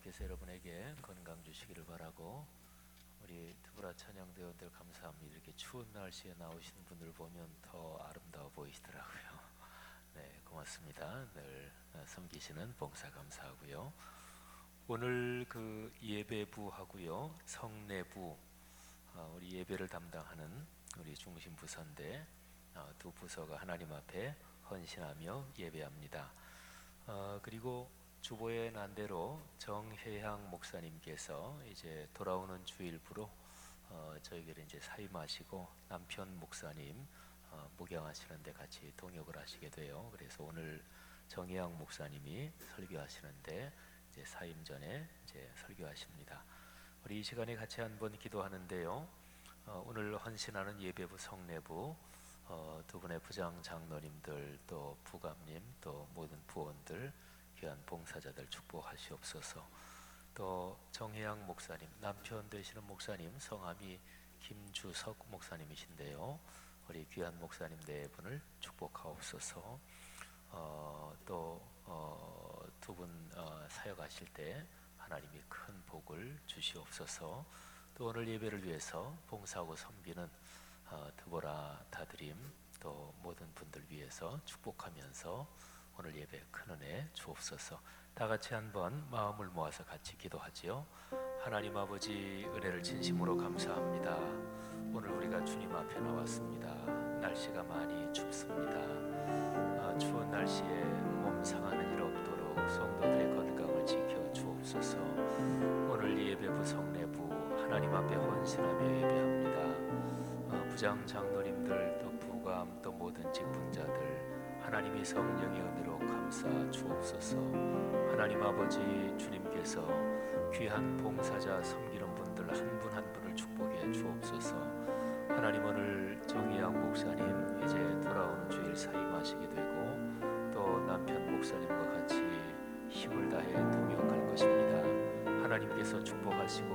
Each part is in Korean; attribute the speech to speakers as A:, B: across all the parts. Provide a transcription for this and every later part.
A: 하나님께서 여러분에게 건강 주시기를 바라고, 우리 특브라 찬양대원들 감사합니다. 이렇게 추운 날씨에 나오시는 분들 보면 더 아름다워 보이시더라고요. 네, 고맙습니다. 늘 섬기시는 봉사 감사하고요. 오늘 그 예배부하고요, 성내부, 우리 예배를 담당하는 우리 중심 부서인데, 두 부서가 하나님 앞에 헌신하며 예배합니다. 그리고 주보에 난대로 정혜향 목사님께서 이제 돌아오는 주일부로 저희에게 이제 사임하시고, 남편 목사님 목양하시는데 같이 동역을 하시게 돼요. 그래서 오늘 정혜향 목사님이 설교하시는데 이제 사임 전에 이제 설교하십니다. 우리 이 시간에 같이 한번 기도하는데요. 오늘 헌신하는 예배부 성내부 두 분의 부장 장로님들, 또 부감님, 또 모든 부원들, 귀한 봉사자들 축복하시옵소서. 또 정혜양 목사님, 남편 되시는 목사님, 성함이 김주석 목사님이신데요, 우리 귀한 목사님 네 분을 축복하옵소서. 또 두 분 사역하실 때 하나님이 큰 복을 주시옵소서. 또 오늘 예배를 위해서 봉사하고 섬기는 드보라 다드림, 또 모든 분들 위해서 축복하면서 오늘 예배 큰 은혜 주옵소서. 다 같이 한번 마음을 모아서 같이 기도하지요. 하나님 아버지, 은혜를 진심으로 감사합니다. 오늘 우리가 주님 앞에 나왔습니다. 날씨가 많이 춥습니다. 추운 날씨에 몸 상하는 일 없도록 성도들의 건강을 지켜 주옵소서. 오늘 예배부 성내부 하나님 앞에 헌신하며 예배합니다. 부장 장로님들, 또 부감, 또 모든 직분자들, 하나님의 성령의 은혜로 감사 주옵소서. 하나님 아버지, 주님께서 귀한 봉사자 섬기는 분들 한 분 한 분을 축복해 주옵소서. 하나님, 오늘 정희양 목사님 이제 돌아오는 주일 사임하시게 되고, 또 남편 목사님과 같이 힘을 다해 동역할 것입니다. 하나님께서 축복하시고,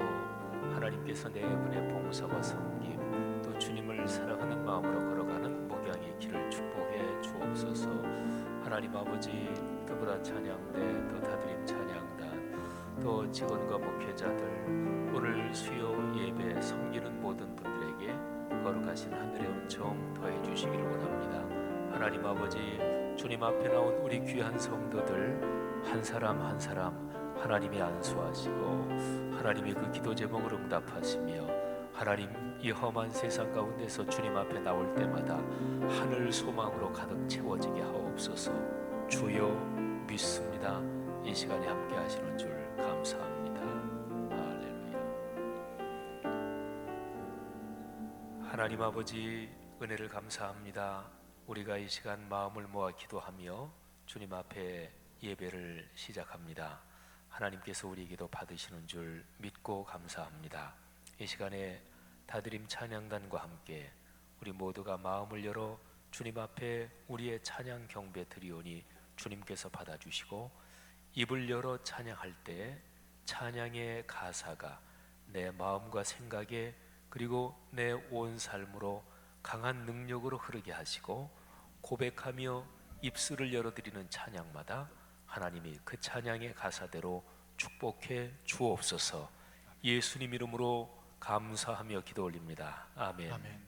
A: 하나님께서 네 분의 봉사와 섬김, 또 주님을 사랑하는 마음으로 걸어가는 목양의 길을 축복해 주옵소서. 하나님 아버지, 드보라 찬양대, 또 다드림 찬양단, 또 직원과 목회자들, 오늘 수요 예배 섬기는 모든 분들에게 거룩하신 하늘의 은총 더해 주시기를 원합니다. 하나님 아버지, 주님 앞에 나온 우리 귀한 성도들 한 사람 한 사람 하나님이 안수하시고, 하나님이 그 기도 제목을 응답하시며, 하나님 이 험한 세상 가운데서 주님 앞에 나올 때마다 하늘 소망으로 가득 채워지게 하옵소서. 주여 믿습니다. 이 시간에 함께 하시는 줄 감사합니다. 할렐루야. 하나님 아버지, 은혜를 감사합니다. 우리가 이 시간 마음을 모아 기도하며 주님 앞에 예배를 시작합니다. 하나님께서 우리 기도 받으시는 줄 믿고 감사합니다. 이 시간에 다드림 찬양단과 함께 우리 모두가 마음을 열어 주님 앞에 우리의 찬양 경배 드리오니 주님께서 받아주시고, 입을 열어 찬양할 때 찬양의 가사가 내 마음과 생각에, 그리고 내 온 삶으로 강한 능력으로 흐르게 하시고, 고백하며 입술을 열어드리는 찬양마다 하나님이 그 찬양의 가사대로 축복해 주옵소서. 예수님 이름으로 감사하며 기도 올립니다. 아멘.
B: 아멘.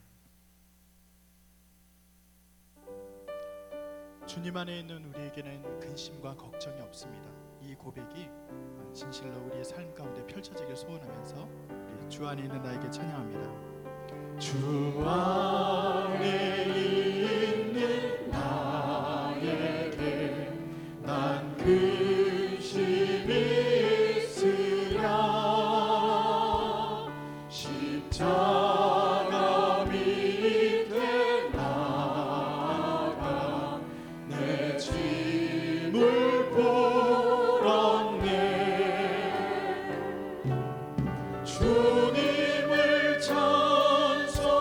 B: 주님 안에 있는 우리에게는 근심과 걱정이 없습니다. 이 고백이 진실로 우리의 삶 가운데 펼쳐지길 소원하면서 우리 주 안에 있는 나에게 찬양합니다. 주 안에 있는 나에게 난 근심이 십자가 밑에 나가 내 짐을 풀었네. 주님을 찬송하면서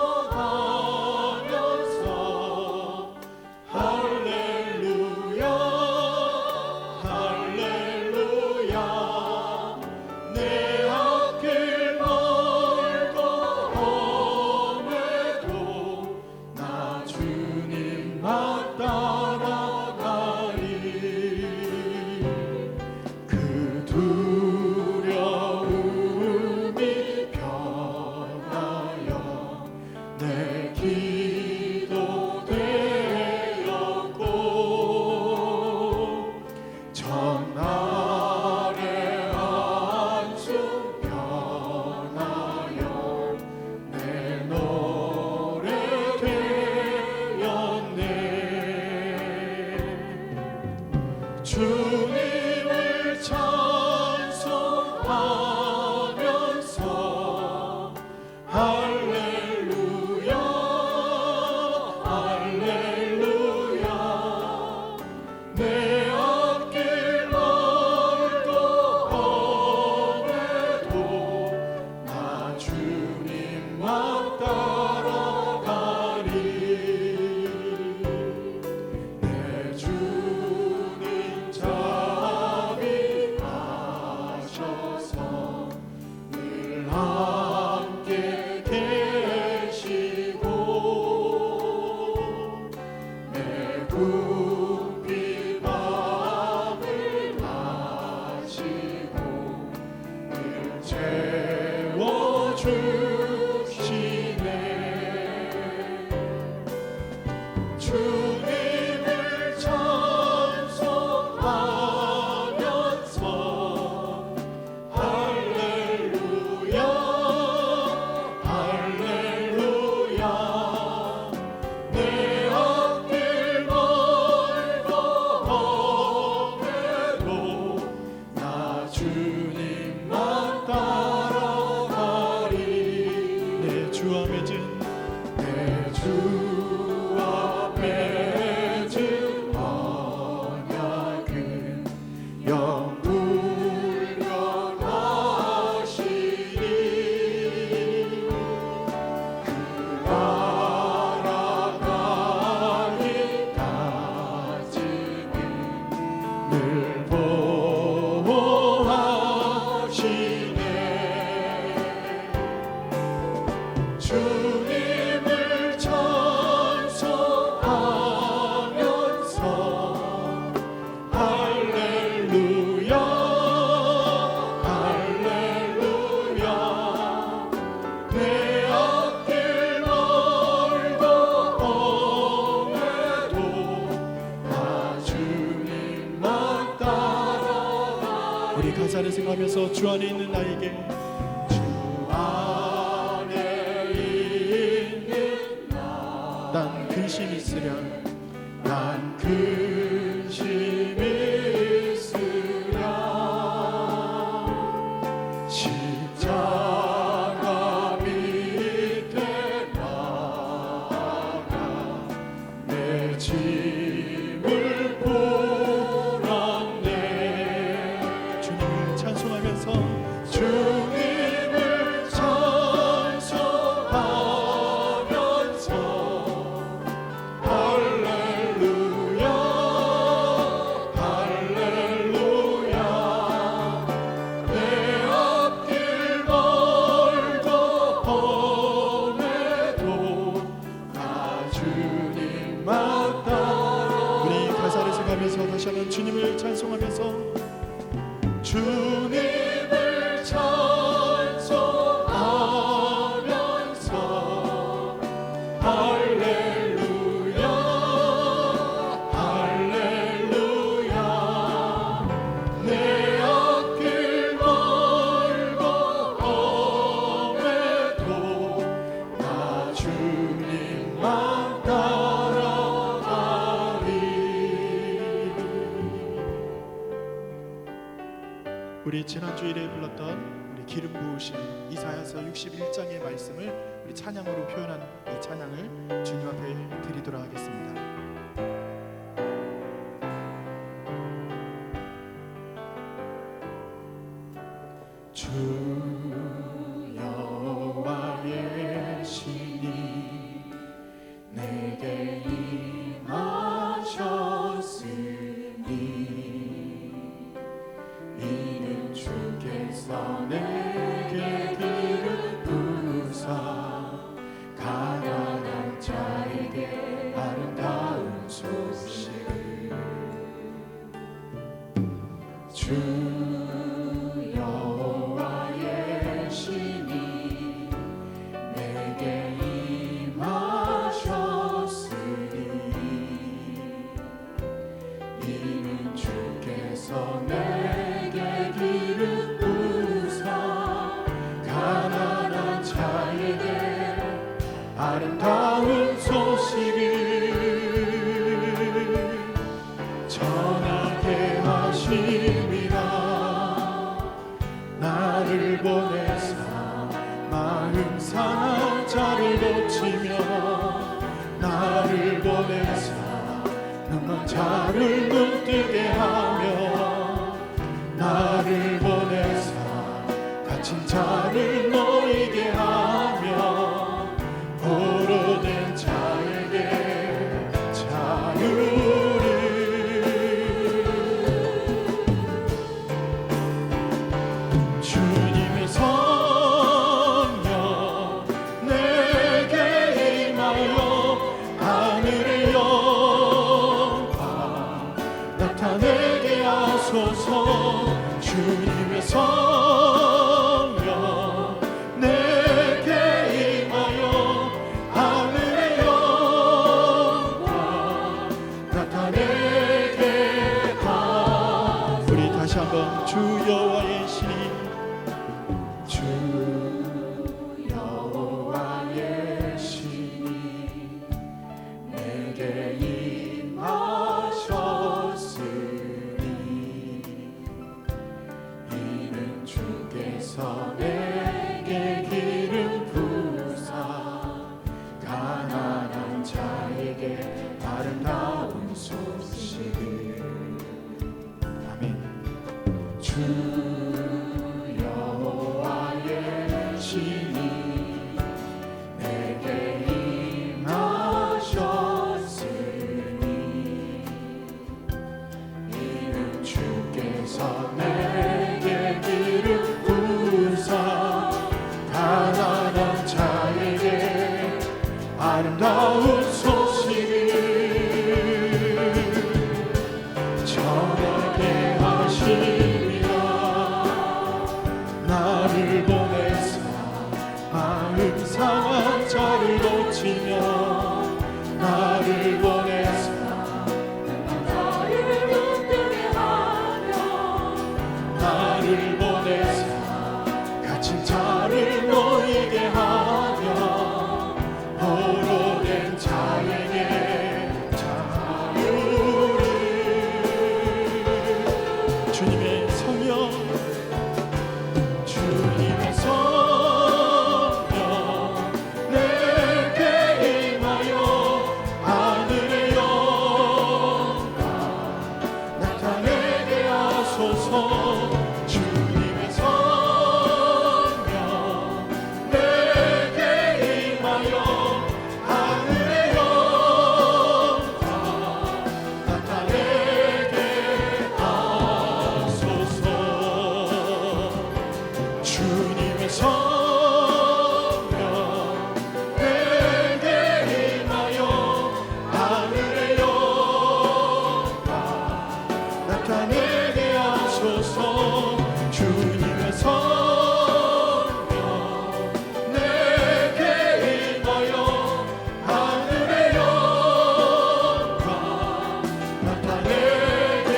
B: 할렐루야 할렐루야. 내 앞길 따라가리. 그 두 나의 한숨 변하여 내 노래 되었네. 주님을 찬송하면서 할렐루야 할렐루야 내 앞길 멀고 험해도 나 주님만 따라가리. 내 주님 자비하셔서 늘 함께 계시고 내 굽힌 맘을 마시고 늘 채워주시네. 주님을 찬송하면서 할렐루야 할렐루야 내 앞길 멀고 험해도 나 주님만 따라가리. 내 주 앞에 진 내 주 앞에 진 언약은 영불변하시니 그 나라가기까지는 늘 보호하시네. 주님을 찬송하면서 할렐루야 할렐루야 내 앞길 멀고 험해도 나 주님만 따라가. 우리 가사를 생각하면서 주 안에 있는 나에게 주 안에 있는 난 근심 있으랴 난 근심 있으랴 십자가 밑에 나가 내 짐을 풀었네. 주님을 찬송하면서 주님을 찬송하면서 할렐루야 할렐루야 내 앞길 멀고 험해도 나 주님만 따라. 우리 가사를 생각하면서 다시 한번 주님을 찬송하면서 주님을 찬송하면서 할렐루야 할렐루야 내 앞길 멀고 험해도 나 주님만 따라가리. 우리 지난 주일에 불렀던 우리 기름 부으신 이사야서 61장의 말씀을 우리 찬양으로 표현한 이 찬양을 주님 앞에 드리도록 하겠습니다. 주 여호와의 신이 내게 임하셨으니 이는 주께서 내게 기름 부으사 가난한 자에게 아름다운 소식을 주 여호와의 신이 내게 임하셨으니 이는 주께서 내 나를 눈뜨게 하며 나를 보내사 갇힌 자를 놓이게 하며 포로된 자에게 자유를 주님의 성령 내게 임하여 하늘의 영광 나타내게 하소서. 주님의 성령 내게 임하여 하늘의 영광 나타내게 하소서. 우리 다시 한번 주 여호와의 신이 주 여호와의 신이 내게 임하셨으니 이는 주께서 내게 기름 부으사 가난한 자에게 아름다운 소식을. 아멘. 주 여호와의 신이 내게 임하셨으니 이는 주께서 내게 기름 부으사 가난한 자에게 아름다운 소식을 전하게 하시리라. 나를 보내사 마음 상한 자를 고치며 나를 보내사
C: 나를 눈뜨게 하며
B: 나를 보내사 갇힌 자를 놓이게 하며 포로된 자에게 자유를. 주님의 성령 주님의 성령 내게 임하여 하늘의 영광 나타내게 하소서. 주님의 성령 내게 임하여 하늘의 영광 나타내게 하소서. 주님의 성령 내게 임하여 하늘의 영광 나타내게 하소서. 주님의 성령 내게 임하여 하늘의 영광 나타내게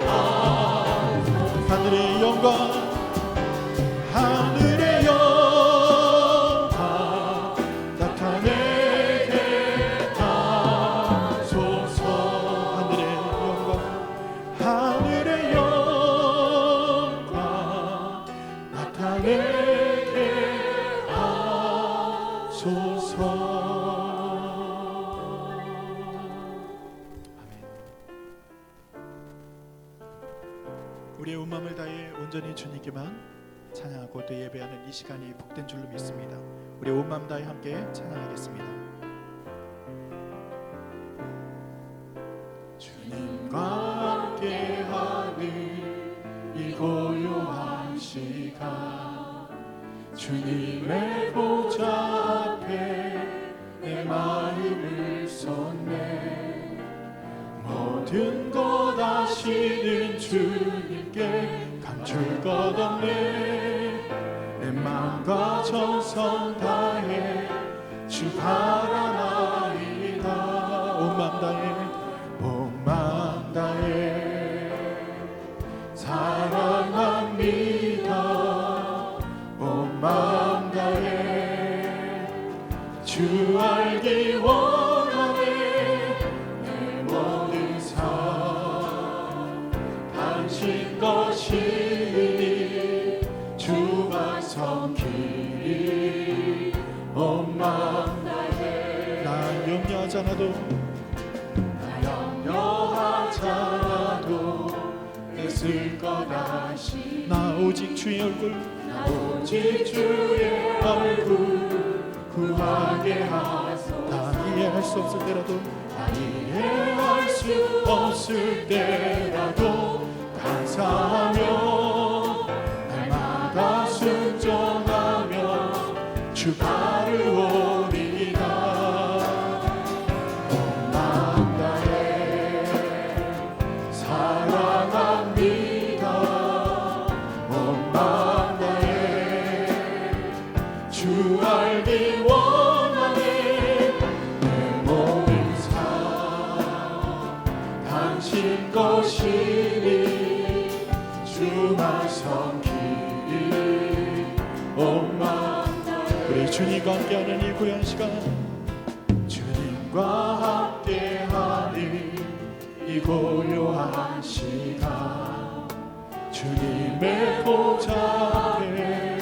B: 하소서. 하늘의 영광 하늘의 영광 나타내게 하소서. 하늘의 영광 하늘의 영광 나타내게 하소서. 아멘. 우리의 온 마음을 다해 온전히 주님께만 찬양하고 또 예배하는 이 시간이 복된 줄로 믿습니다. 우리 온 마음 다해 함께 찬양하겠습니다. 주님과 함께하는 이 고요한 시간 주님의 보좌 앞에 내 마음을 쏟네. 모든 것 아시는 주님께 감출 것 없네. 내 마음과 정성 다해 주 바라나이다. 온 마음 다해 온 마음 다해 사랑합니다. 온 마음 다해 주 알기 원하네. 내 모든 삶 당신 것이니 주만 섬기리. 온 마음 다해 나 염려하지 않아도 나 염려하지 나 오직 주의 얼굴
C: 오직 주의 얼굴 구하게 하소서.
B: 다 이해할 수 없을 때라도
C: 다 이해할 수 없을 때라도 감사하며 날마다 순종하며 주 따르오리이다. 온 마음 다해 사랑합니다. 온 마음 다해 주 알기 원하네. 내 모든 삶 당신 것이니 주만 섬기리. 온 마음 우리 주님과 함께하는 이 고요한 시간, 주님과 함께하는 이 고요한 시간, 주님의 보좌 앞에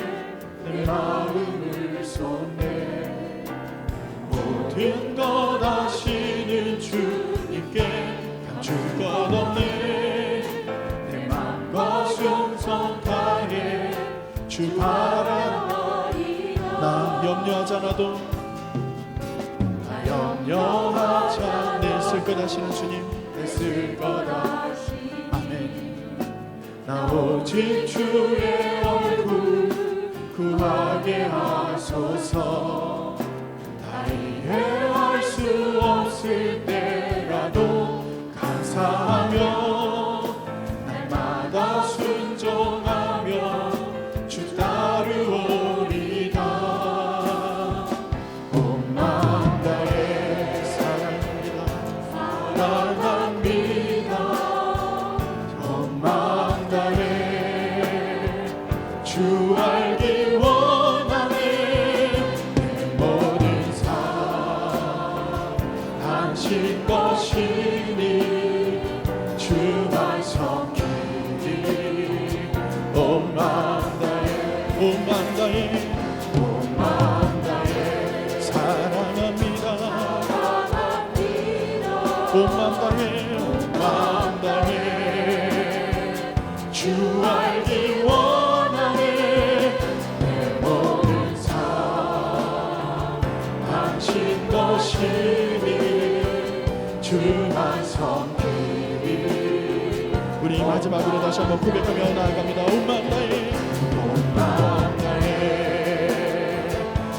C: 내 마음을 쏟네. 모든 것 아시는 주님께 감출 것 없네. 내 마음과 충성 다해 주 바라. 나 염려하지 않아도 나 염려하지 않았을 것 하시는 주님, 애쓸 거다. 아멘. 나 오직 주의 얼굴 구하게 하소서. 다 이해할 수 없을 때라도 감사하며 날마다 순종하며 주 따르오. 주 알기 원하네. 내 모든 삶 당신 것이니 주만 섬기리. 온 마음 다해 온 마음 다해 온 마음 다해 사랑합니다. 온 마음 다해 온 마음 다해 주 알기 원하네. 주만 섬기리. 우리 마지막으로 다시 한번 고백하며 나아갑니다. 온 마음 다해 온 마음 다해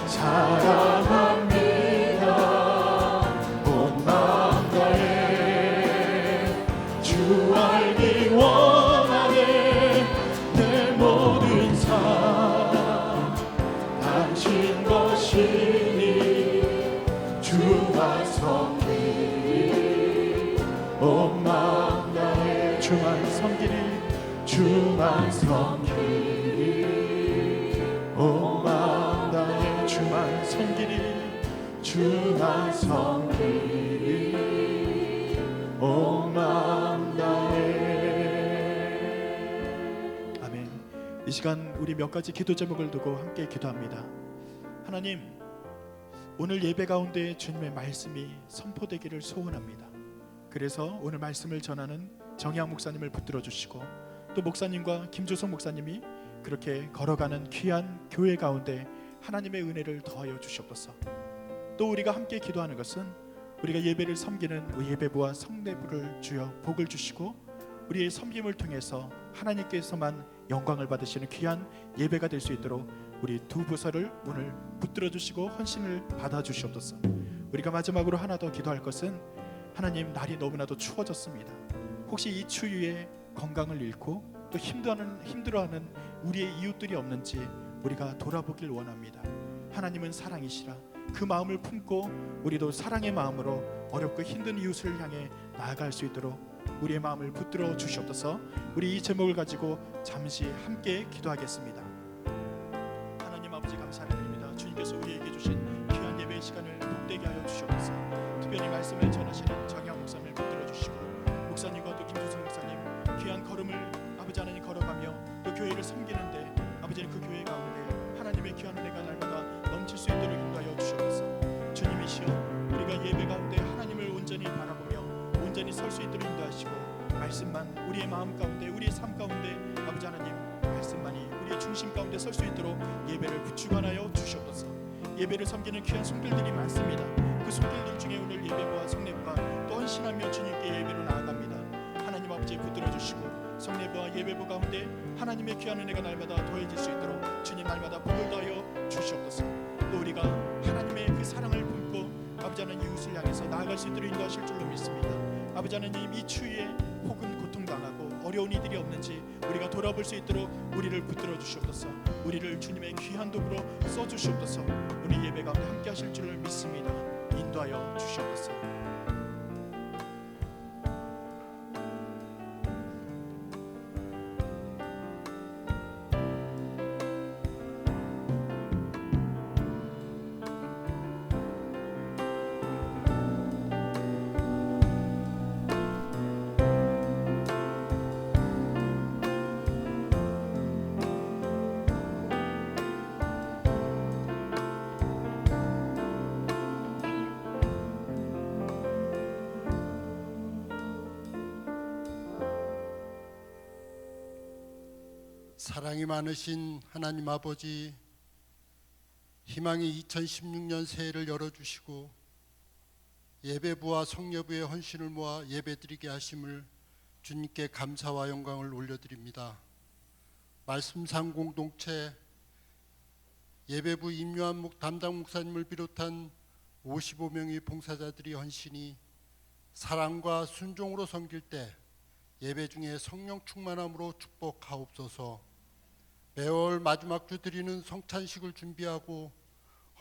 C: 사랑합니다. 온 마음 다해 주 알기 원하네. 내 모든 삶 당신 것이니 주만 섬기리. 온 마음 다해 주만 섬기리. 주만 섬기리. 온 마음 다해 주만 섬기리. 주만 섬기리. 온 마음 다해. 아멘. 이 시간 우리 몇 가지 기도 제목을 두고 함께 기도합니다. 하나님, 오늘 예배 가운데 주님의 말씀이 선포되기를 소원합니다. 그래서 오늘 말씀을 전하는 정양 목사님을 붙들어 주시고, 또 목사님과 김주성 목사님이 그렇게 걸어가는 귀한 교회 가운데 하나님의 은혜를 더하여 주시옵소서. 또 우리가 함께 기도하는 것은 우리가 예배를 섬기는 예배부와 성내부를 주여 복을 주시고, 우리의 섬김을 통해서 하나님께서만 영광을 받으시는 귀한 예배가 될 수 있도록 우리 두 부서를 오늘 붙들어 주시고 헌신을 받아 주시옵소서. 우리가 마지막으로 하나 더 기도할 것은, 하나님, 날이 너무나도 추워졌습니다. 혹시 이 추위에 건강을 잃고 또 힘들어하는 우리의 이웃들이 없는지 우리가 돌아보길 원합니다. 하나님은 사랑이시라. 그 마음을 품고 우리도 사랑의 마음으로 어렵고 힘든 이웃을 향해 나아갈 수 있도록 우리의 마음을 붙들어 주시옵소서. 우리 이 제목을 가지고 잠시 함께 기도하겠습니다. 하나님 아버지, 감사를 드립니다. 주님께서 우리에게 주신 귀한 예배의 시간을 복되게 하여 주시옵소서. 특별히 말씀을 전하시는 정양 목사님을 붙들어 주시고, 목사님과 또 김주성 목사님 귀한 걸음을 아버지 하나님 걸어가며 또 교회를 섬기는데 아버지, 그 교회 가운데 하나님의 귀한 은혜가 날마다 넘칠 수 있도록 인도하여 주시옵소서. 주님이시여, 우리가 예배 가운데 하나님을 온전히 바라보며 온전히 설 수 있도록 인도하시고, 말씀만 우리의 마음 가운데, 우리의 삶 가운데 아버지 하나님
B: 중심 가운데 설 수 있도록 예배를 주관하여 주시옵소서. 예배를 섬기는 귀한 손길들이 많습니다. 그 손길들 중에 오늘 예배부와 성례부가 또 헌신하며 주님께 예배로 나아갑니다. 하나님 아버지 붙들어 주시고 성례부와 예배부 가운데 하나님의 귀한 은혜가 날마다 더해질 수 있도록 주님 날마다 복을 더하여 주시옵소서. 또 우리가 하나님의 그 사랑을 품고 아버지 하나님 이웃을 향해서 나아갈 수 있도록 인도하실 줄로 믿습니다. 아버지 하나님 이 추위에 혹은 고통당하고 어려운 이들이 없는지 우리가 돌아볼 수 있도록 우리를 붙들어 주시옵소서. 우리를 주님의 귀한 도구로 써주시옵소서. 오늘 예배 가운데 함께 하실 줄을 믿습니다. 인도하여 주시옵소서.
D: 사랑이 많으신 하나님 아버지, 희망의 2016년 새해를 열어주시고 예배부와 성례부의 헌신을 모아 예배드리게 하심을 주님께 감사와 영광을 올려드립니다. 말씀상 공동체 예배부 임요한 담당 목사님을 비롯한 55명의 봉사자들이 헌신이 사랑과 순종으로 섬길 때 예배 중에 성령 충만함으로 축복하옵소서. 매월 마지막 주 드리는 성찬식을 준비하고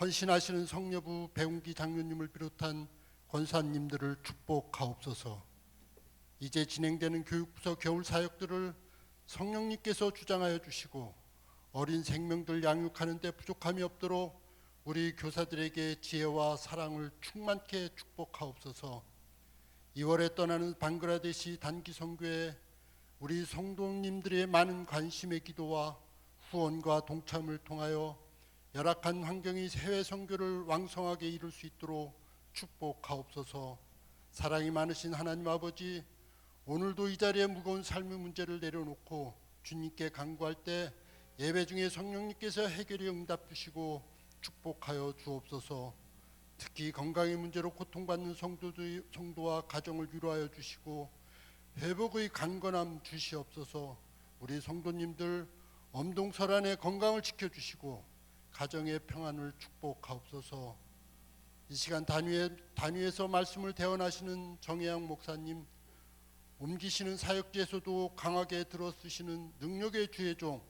D: 헌신하시는 성례부 배웅기 장로님을 비롯한 권사님들을 축복하옵소서. 이제 진행되는 교육부서 겨울 사역들을 성령님께서 주장하여 주시고 어린 생명들 양육하는 데 부족함이 없도록 우리 교사들에게 지혜와 사랑을 충만케 축복하옵소서. 2월에 떠나는 방글라데시 단기 선교에 우리 성도님들의 많은 관심의 기도와 후원과 동참을 통하여 열악한 환경의 해외 선교를 왕성하게 이룰 수 있도록 축복하옵소서. 사랑이 많으신 하나님 아버지, 오늘도 이 자리에 무거운 삶의 문제를 내려놓고 주님께 간구할 때 예배 중에 성령님께서 해결의 응답 주시고 축복하여 주옵소서. 특히 건강의 문제로 고통받는 성도와 가정을 위로하여 주시고 회복의 강건함 주시옵소서. 우리 성도님들 엄동설안의 건강을 지켜주시고 가정의 평안을 축복하옵소서. 이 시간 단위에서 말씀을 대언하시는 정혜양 목사님, 옮기시는 사역지에서도 강하게 들어쓰시는 능력의 주의 종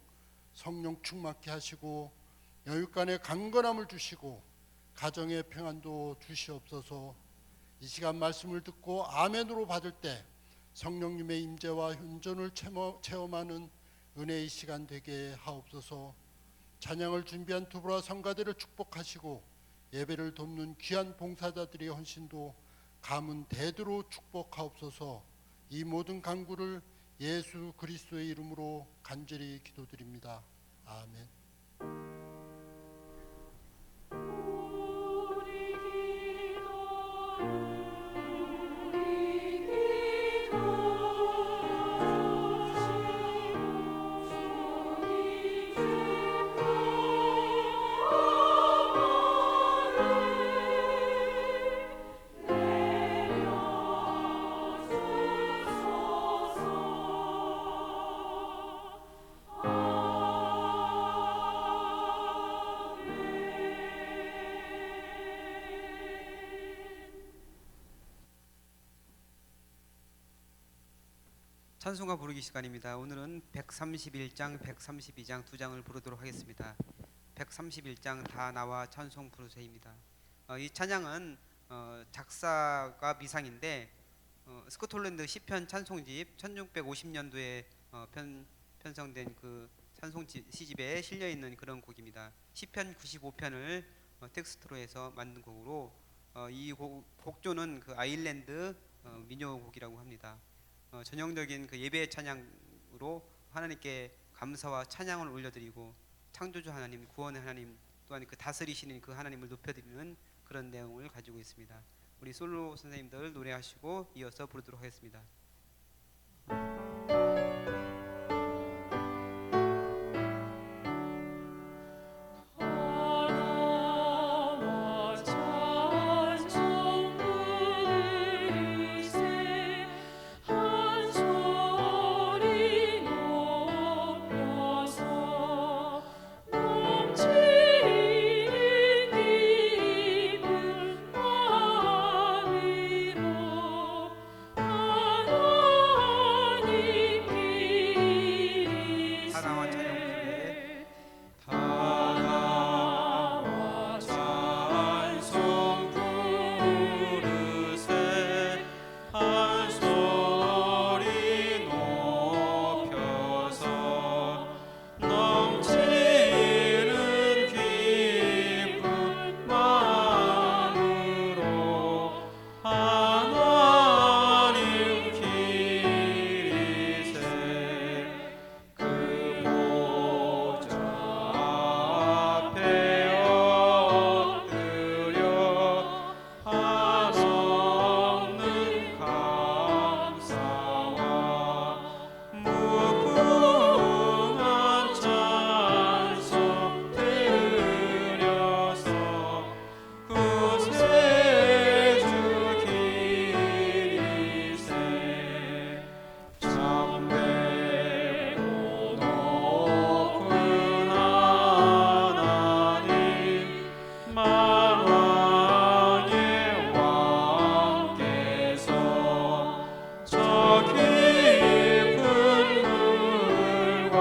D: 성령 충만케 하시고 여육간의 강건함을 주시고 가정의 평안도 주시옵소서. 이 시간 말씀을 듣고 아멘으로 받을 때 성령님의 임재와 현존을 체험하는 은혜의 시간 되게 하옵소서. 찬양을 준비한 두브라 성가대를 축복하시고 예배를 돕는 귀한 봉사자들의 헌신도 가문 대대로 축복하옵소서. 이 모든 간구를 예수 그리스도의 이름으로 간절히 기도드립니다. 아멘.
E: 찬송가 부르기 시간입니다. 오늘은 131장, 132장 두 장을 부르도록 하겠습니다. 131장 다 나와 찬송 부르세입니다. 이 찬양은 작사가 미상인데 스코틀랜드 시편 찬송집 1650년도에 편성된 그 찬송 시집에 실려 있는 그런 곡입니다. 시편 95편을 텍스트로 해서 만든 곡으로 이 곡조는 그 아일랜드 민요곡이라고 합니다. 전형적인 그 예배 찬양으로 하나님께 감사와 찬양을 올려드리고 창조주 하나님, 구원의 하나님, 또한 그 다스리시는 그 하나님을 높여드리는 그런 내용을 가지고 있습니다. 우리 솔로 선생님들 노래하시고 이어서 부르도록 하겠습니다.
D: 131
E: 나와 찬양 부르세
F: 다 나와 찬송 부르세 한 소리 높여서 넘치는 기쁨만으로 하나님 기리세 그 보좌 앞에 엎드려 한없는 감사와 무궁한 찬송 드려서 구세주 기리세 참되고 높은 하나님 만왕의 왕께서 저 깊은 물과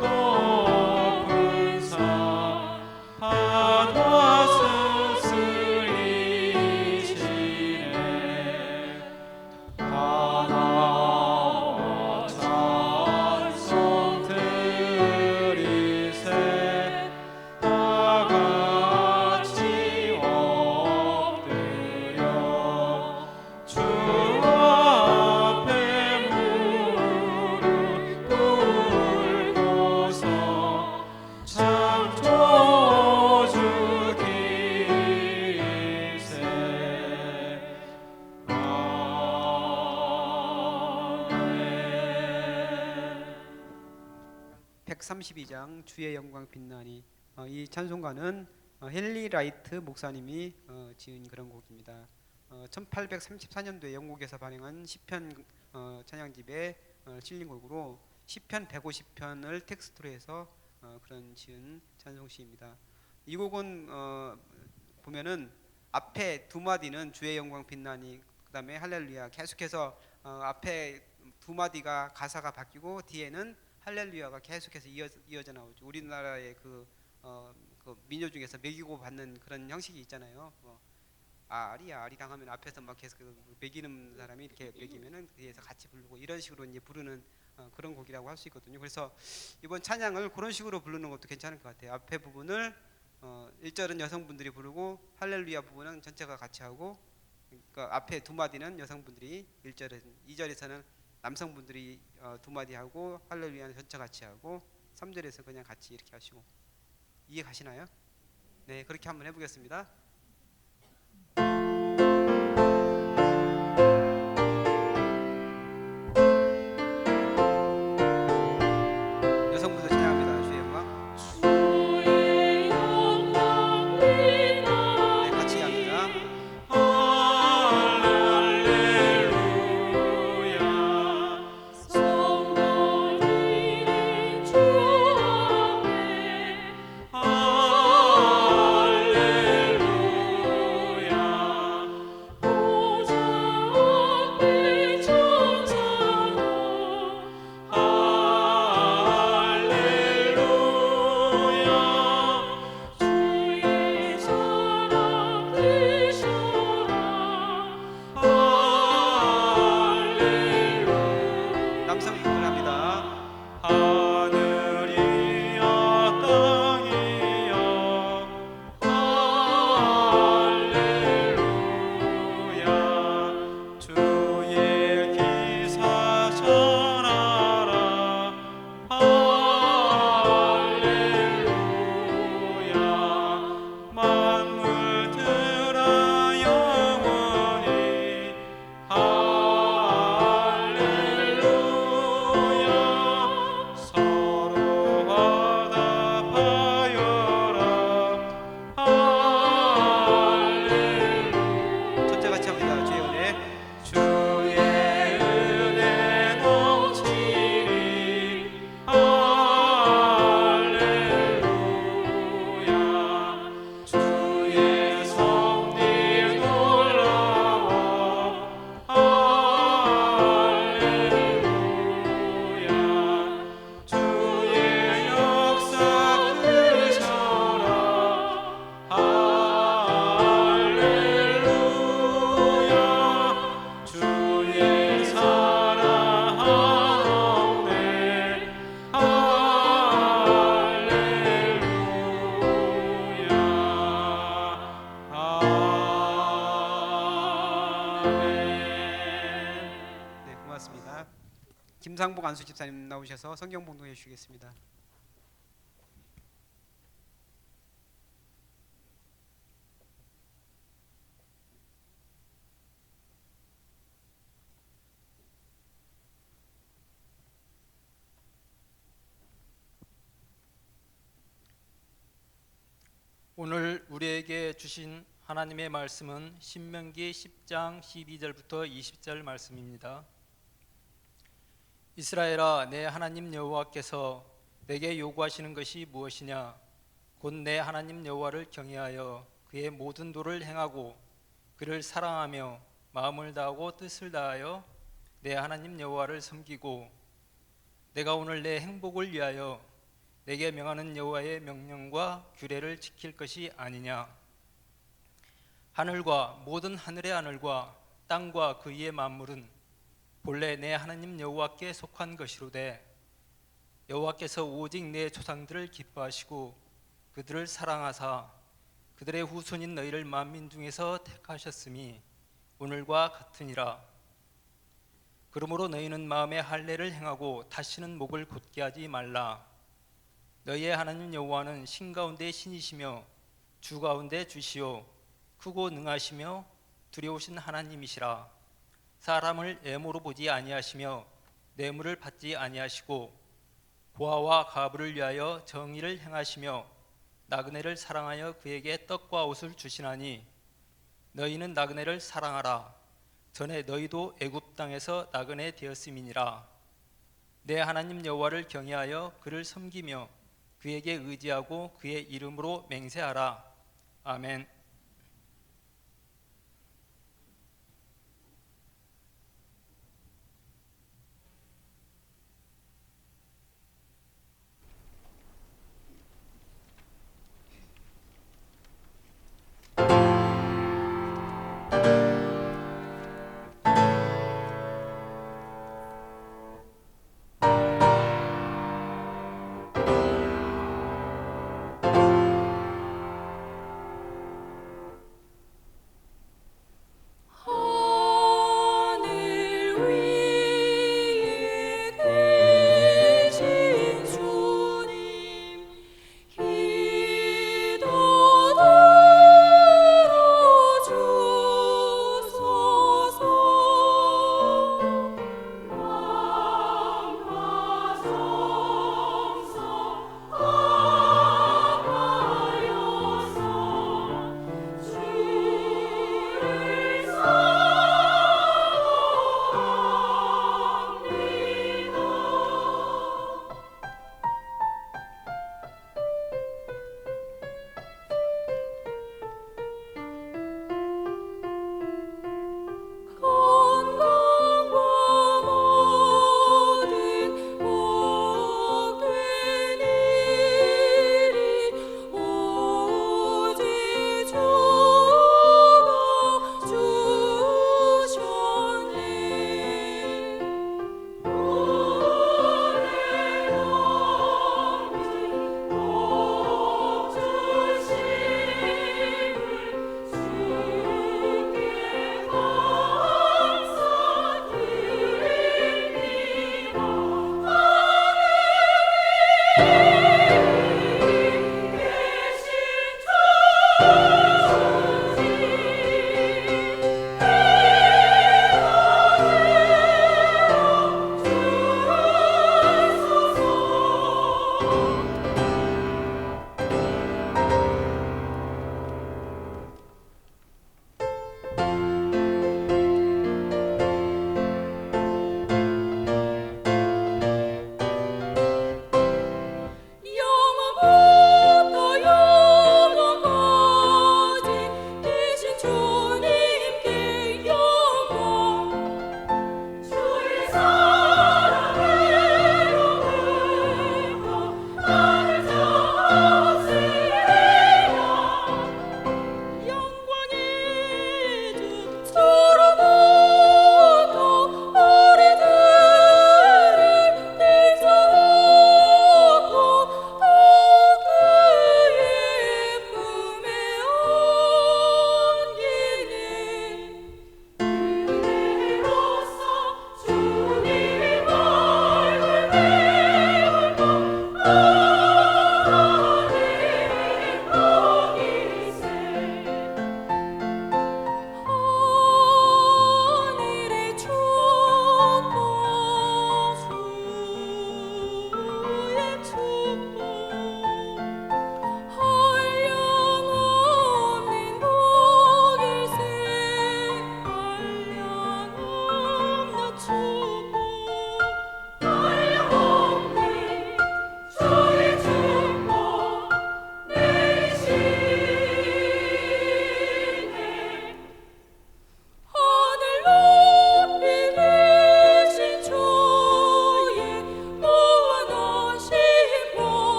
F: 높은 산 바다 스스리시네 하나와 찬송 드리세 다 같이 엎드려 주 앞에 무릎 꿇고서 창조주 기리세 아멘.
E: 132장 주의 영광 빛나니 이 찬송가는 헨리 라이트 목사님이 지은 그런 곡입니다. 1834년도에 영국에서 발행한 시편 찬양집에 실린 곡으로 시편 150편을 텍스트로 해서 그런 지은 찬송시입니다. 이 곡은 보면은 앞에 두 마디는 주의 영광 빛나니 그다음에 할렐루야 계속해서 앞에 두 마디가 가사가 바뀌고 뒤에는 할렐루야가 계속해서 이어져 나오죠. 우리나라의 그 민요 중에서 매기고 받는 그런 형식이 있잖아요. 아리야 아리랑 하면 앞에서 막 계속 매기는 사람이 이렇게 매기면은 뒤에서 같이 부르고 이런 식으로 이제 부르는 그런 곡이라고 할 수 있거든요. 그래서 이번 찬양을 그런 식으로 부르는 것도 괜찮을 것 같아요. 앞에 부분을 1절은 여성분들이 부르고 할렐루야 부분은 전체가 같이 하고, 그러니까 앞에 두 마디는 여성분들이 1절은, 2절에서는 남성분들이 두 마디 하고 할렐루야는 전체 같이 하고 3절에서 그냥 같이 이렇게 하시고. 이해 가시나요? 네, 그렇게 한번 해보겠습니다. 여성분들 찬양합니다. 주의 영광.
F: 주의 영광 빛나
E: 네, 같이 합니다.
F: 할렐루야 성도들이 주 앞에 할렐루야
E: 조상복 안수 집사님 나오셔서 성경 봉독해 주시겠습니다.
G: 오늘 우리에게 주신 하나님의 말씀은 신명기 10장 12절부터 20절 말씀입니다. 이스라엘아, 내 하나님 여호와께서 내게 요구하시는 것이 무엇이냐? 곧 내 하나님 여호와를 경외하여 그의 모든 도를 행하고 그를 사랑하며 마음을 다하고 뜻을 다하여 내 하나님 여호와를 섬기고 내가 오늘 내 행복을 위하여 내게 명하는 여호와의 명령과 규례를 지킬 것이 아니냐? 하늘과 모든 하늘의 하늘과 땅과 그 위의 만물은 본래 내 하나님 여호와께 속한 것이로되 여호와께서 오직 내 조상들을 기뻐하시고 그들을 사랑하사 그들의 후손인 너희를 만민 중에서 택하셨음이 오늘과 같으니라. 그러므로 너희는 마음에 할례를 행하고 다시는 목을 곧게 하지 말라. 너희의 하나님 여호와는 신 가운데 신이시며 주 가운데 주시요 크고 능하시며 두려우신 하나님이시라. 사람을 애모로 보지 아니하시며 뇌물을 받지 아니하시고 고아와 가부를 위하여 정의를 행하시며 나그네를 사랑하여 그에게 떡과 옷을 주시나니 너희는 나그네를 사랑하라. 전에 너희도 애굽 땅에서 나그네 되었음이니라. 내 하나님 여호와를 경외하여 그를 섬기며 그에게 의지하고 그의 이름으로 맹세하라. 아멘.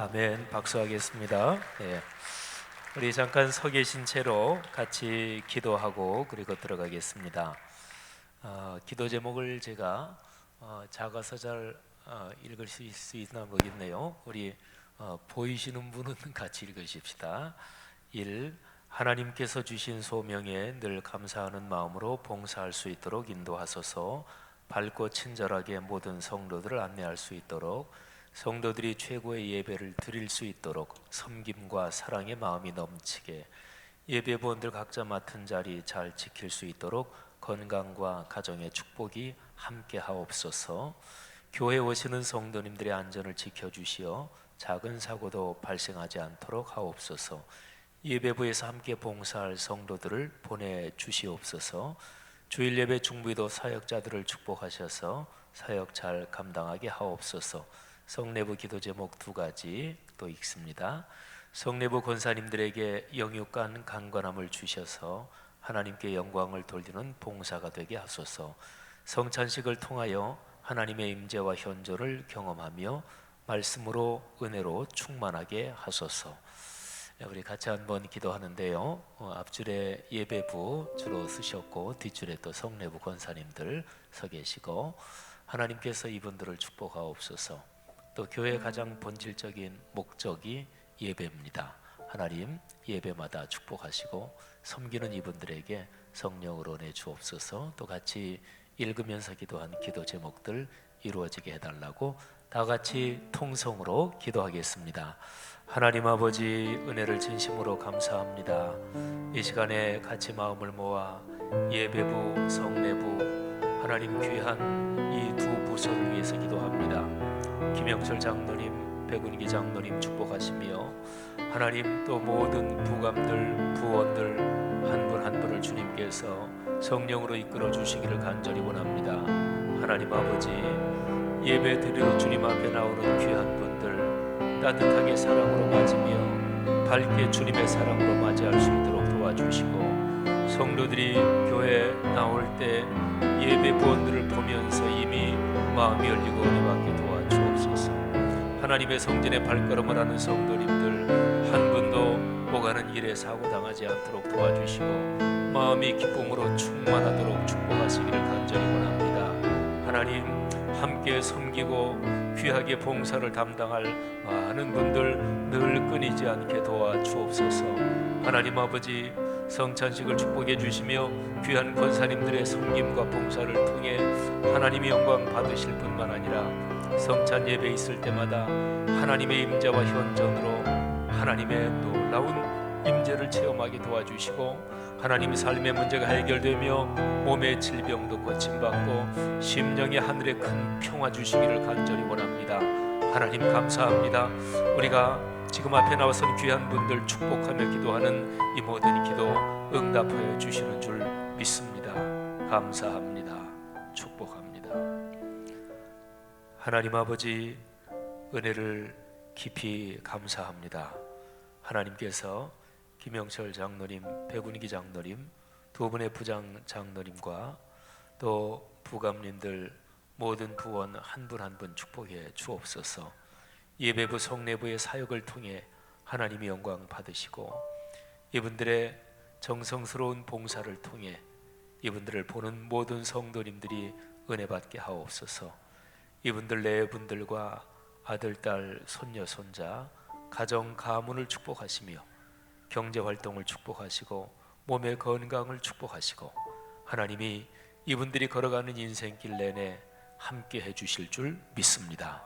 A: 아멘. 박수하겠습니다. 네. 우리 잠깐 서 계신 채로 같이 기도하고 그리고 들어가겠습니다. 기도 제목을 제가 작아서 잘 읽으실 수 있나 모르겠네요. 우리 보이시는 분은 같이 읽으십시다. 1. 하나님께서 주신 소명에 늘 감사하는 마음으로 봉사할 수 있도록 인도하소서. 밝고 친절하게 모든 성도들을 안내할 수 있도록, 성도들이 최고의 예배를 드릴 수 있도록 섬김과 사랑의 마음이 넘치게, 예배부원들 각자 맡은 자리 잘 지킬 수 있도록 건강과 가정의 축복이 함께 하옵소서. 교회에 오시는 성도님들의 안전을 지켜주시어 작은 사고도 발생하지 않도록 하옵소서. 예배부에서 함께 봉사할 성도들을 보내주시옵소서. 주일 예배 중부도 사역자들을 축복하셔서 사역 잘 감당하게 하옵소서. 성내부 기도 제목 2가지 또 읽습니다. 성내부 권사님들에게 영육간 강건함을 주셔서 하나님께 영광을 돌리는 봉사가 되게 하소서. 성찬식을 통하여 하나님의 임재와 현존을 경험하며 말씀으로 은혜로 충만하게 하소서. 우리 같이 한번 기도하는데요. 앞줄에 예배부 주로 쓰셨고 뒷줄에 또 성내부 권사님들 서 계시고, 하나님께서 이분들을 축복하옵소서. 또 교회의 가장 본질적인 목적이 예배입니다. 하나님 예배마다 축복하시고 섬기는 이분들에게 성령으로 내주옵소서. 또 같이 읽으면서 기도한 기도 제목들 이루어지게 해달라고 다 같이 통성으로 기도하겠습니다. 하나님 아버지, 은혜를 진심으로 감사합니다. 이 시간에 같이 마음을 모아 예배부, 성내부, 하나님 귀한 이 두 부서를 위해서 기도합니다. 김영철 장로님, 백운기 장로님 축복하시며, 하나님 또 모든 부감들, 부원들 한 분 한 분을 주님께서 성령으로 이끌어 주시기를 간절히 원합니다. 하나님 아버지, 예배 드리러 주님 앞에 나오는 귀한 분들 따뜻하게 사랑으로 맞으며 밝게 주님의 사랑으로 맞이할 수 있도록 도와주시고, 성도들이 교회에 나올 때 예배 부원들을 보면서 이미 마음이 열리고 은혜받게 도와주옵소서. 하나님의 성전에 발걸음을 하는 성도님들 한 분도 오가는 일에 사고당하지 않도록 도와주시고 마음이 기쁨으로 충만하도록 축복하시기를 간절히 원합니다. 하나님, 함께 섬기고 귀하게 봉사를 담당할 많은 분들 늘 끊이지 않게 도와주옵소서. 하나님 아버지, 성찬식을 축복해 주시며 귀한 권사님들의 섬김과 봉사를 통해 하나님의 영광 받으실 뿐만 아니라 성찬 예배 있을 때마다 하나님의 임재와 현존으로 하나님의 놀라운 임재를 체험하게 도와주시고, 하나님의 삶의 문제가 해결되며 몸의 질병도 고침받고 심령의 하늘에 큰 평화 주시기를 간절히 원합니다. 하나님 감사합니다. 우리가 지금 앞에 나와선 귀한 분들 축복하며 기도하는 이 모든 기도 응답하여 주시는 줄 믿습니다. 감사합니다. 축복합니다. 하나님 아버지, 은혜를 깊이 감사합니다. 하나님께서 김영철 장로님, 백운기 장로님, 두 분의 부장 장로님과 또 부감님들 모든 부원 한 분 한 분 축복해 주옵소서. 예배부 성내부의 사역을 통해 하나님의 영광 받으시고 이분들의 정성스러운 봉사를 통해 이분들을 보는 모든 성도님들이 은혜 받게 하옵소서. 이분들 네 분들과 아들, 딸, 손녀, 손자, 가정, 가문을 축복하시며 경제활동을 축복하시고 몸의 건강을 축복하시고 하나님이 이분들이 걸어가는 인생길 내내 함께 해주실 줄 믿습니다.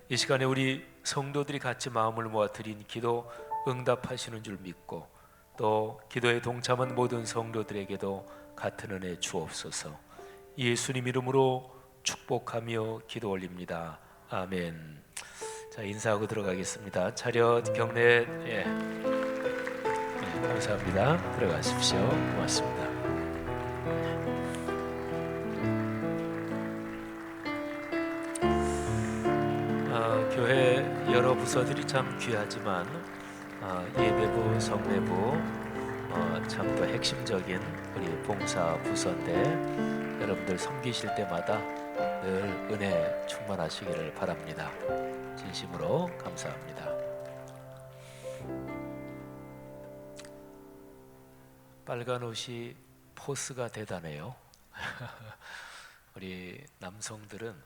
A: 이 시간에 우리 성도들이 같이 마음을 모아 드린 기도 응답하시는 줄 믿고 또 기도에 동참한 모든 성도들에게도 같은 은혜 주옵소서. 예수님 이름으로 축복하며 기도 올립니다. 아멘. 자, 인사하고 들어가겠습니다. 차렷 경례. 감사합니다. 들어가십시오. 고맙습니다. 교회 여러 부서들이 참 귀하지만 예배부, 성내부 참 또 핵심적인 우리 봉사 부서인데 여러분들 섬기실 때마다 늘 은혜 충만하시기를 바랍니다. 진심으로 감사합니다. 빨간 옷이 포스가 대단해요. 우리 남성들은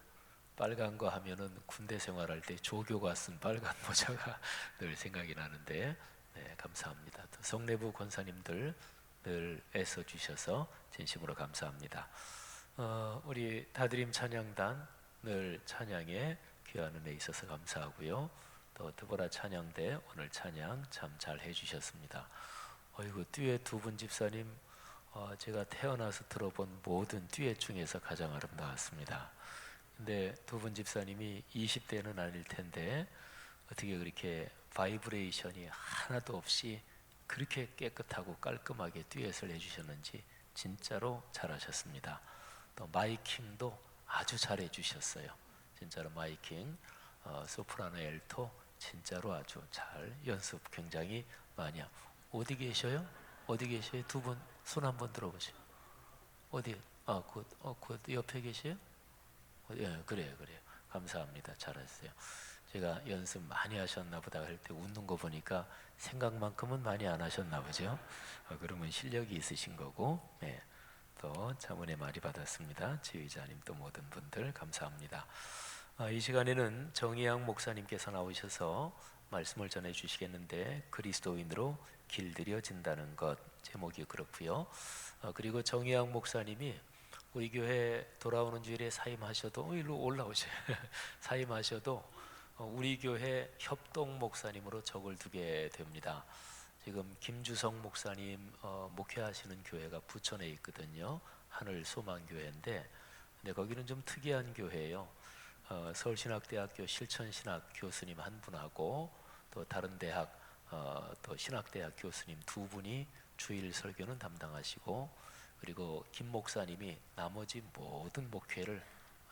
A: 빨간 거 하면은 군대 생활할 때 조교가 쓴 빨간 모자가 늘 생각이 나는데, 네, 감사합니다. 또 성내부 권사님들 늘 애써 주셔서 진심으로 감사합니다. 우리 다드림 찬양단 늘 찬양에 귀한 은혜 있어서 감사하고요. 또 드보라 찬양대 오늘 찬양 참 잘 해주셨습니다. 어이구, 듀엣 두 분 집사님, 제가 태어나서 들어본 모든 듀엣 중에서 가장 아름다웠습니다. 근데 두 분 집사님이 20대는 아닐 텐데 어떻게 그렇게 바이브레이션이 하나도 없이 그렇게 깨끗하고 깔끔하게 듀엣을 해주셨는지 진짜로 잘하셨습니다. 또 마이킹도 아주 잘 해주셨어요. 진짜로 마이킹, 소프라노, 엘토 진짜로 아주 잘 연습 굉장히 많이 하고. 어디 계셔요? 어디 계셔요? 두 분 손 한번 들어보세요. 어디? 그 옆에 계세요? 예, 그래요. 감사합니다. 잘하세요. 제가 연습 많이 하셨나 보다 할 때 웃는 거 보니까 생각만큼은 많이 안 하셨나 보죠. 그러면 실력이 있으신 거고, 네, 또 자문의 많이 받았습니다. 지휘자님 또 모든 분들 감사합니다. 이 시간에는 정희양 목사님께서 나오셔서 말씀을 전해 주시겠는데, 그리스도인으로 길들여진다는 것, 제목이 그렇고요. 그리고 정희양 목사님이 우리 교회 돌아오는 주일에 사임하셔도, 일로 올라오세요. 사임하셔도 우리 교회 협동 목사님으로 적을 두게 됩니다. 지금 김주성 목사님 목회하시는 교회가 부천에 있거든요. 하늘 소망교회인데, 근데 거기는 좀 특이한 교회예요. 서울신학대학교 실천신학 교수님 한 분하고 또 다른 대학 또 신학대학 교수님 두 분이 주일 설교는 담당하시고, 그리고 김 목사님이 나머지 모든 목회를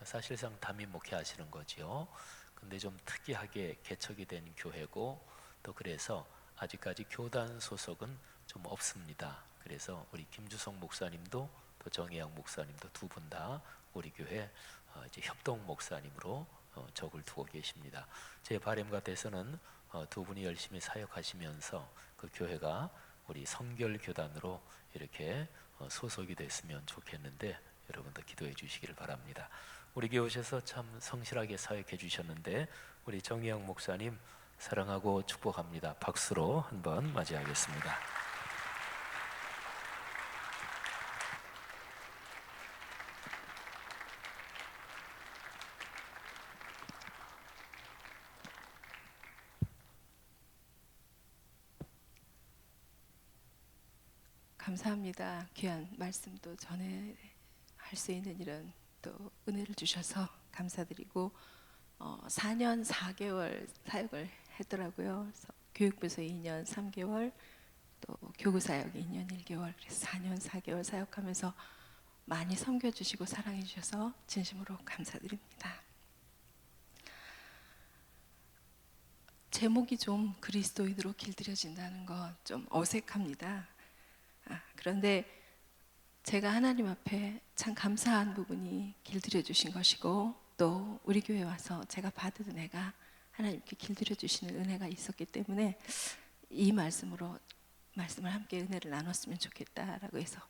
A: 사실상 담임 목회하시는 거죠. 근데 좀 특이하게 개척이 된 교회고, 또 그래서 아직까지 교단 소속은 좀 없습니다. 그래서 우리 김주성 목사님도 또 정혜양 목사님도 두 분 다 우리 교회 이제 협동 목사님으로 적을 두고 계십니다. 제 바람 같아서는 두 분이 열심히 사역하시면서 그 교회가 우리 성결 교단으로 이렇게 소속이 됐으면 좋겠는데, 여러분도 기도해 주시기를 바랍니다. 우리 교회 오셔서 참 성실하게 사역해 주셨는데, 우리 정희영 목사님 사랑하고 축복합니다. 박수로 한번 맞이하겠습니다.
H: 감사합니다. 귀한 말씀도 전해 할 수 있는 이런 또 은혜를 주셔서 감사드리고, 4년 4개월 사역을 했더라고요. 그래서 교육부에서 2년 3개월, 또 교구사역 2년 1개월, 그래서 4년 4개월 사역하면서 많이 섬겨주시고 사랑해 주셔서 진심으로 감사드립니다. 제목이 좀 그리스도인으로 길들여진다는 거 좀 어색합니다. 그런데 제가 하나님 앞에 참 감사한 부분이 길들여 주신 것이고, 또 우리 교회 와서 제가 받은 은혜가 하나님께 길들여 주시는 은혜가 있었기 때문에 이 말씀을 함께 은혜를 나눴으면 좋겠다라고 해서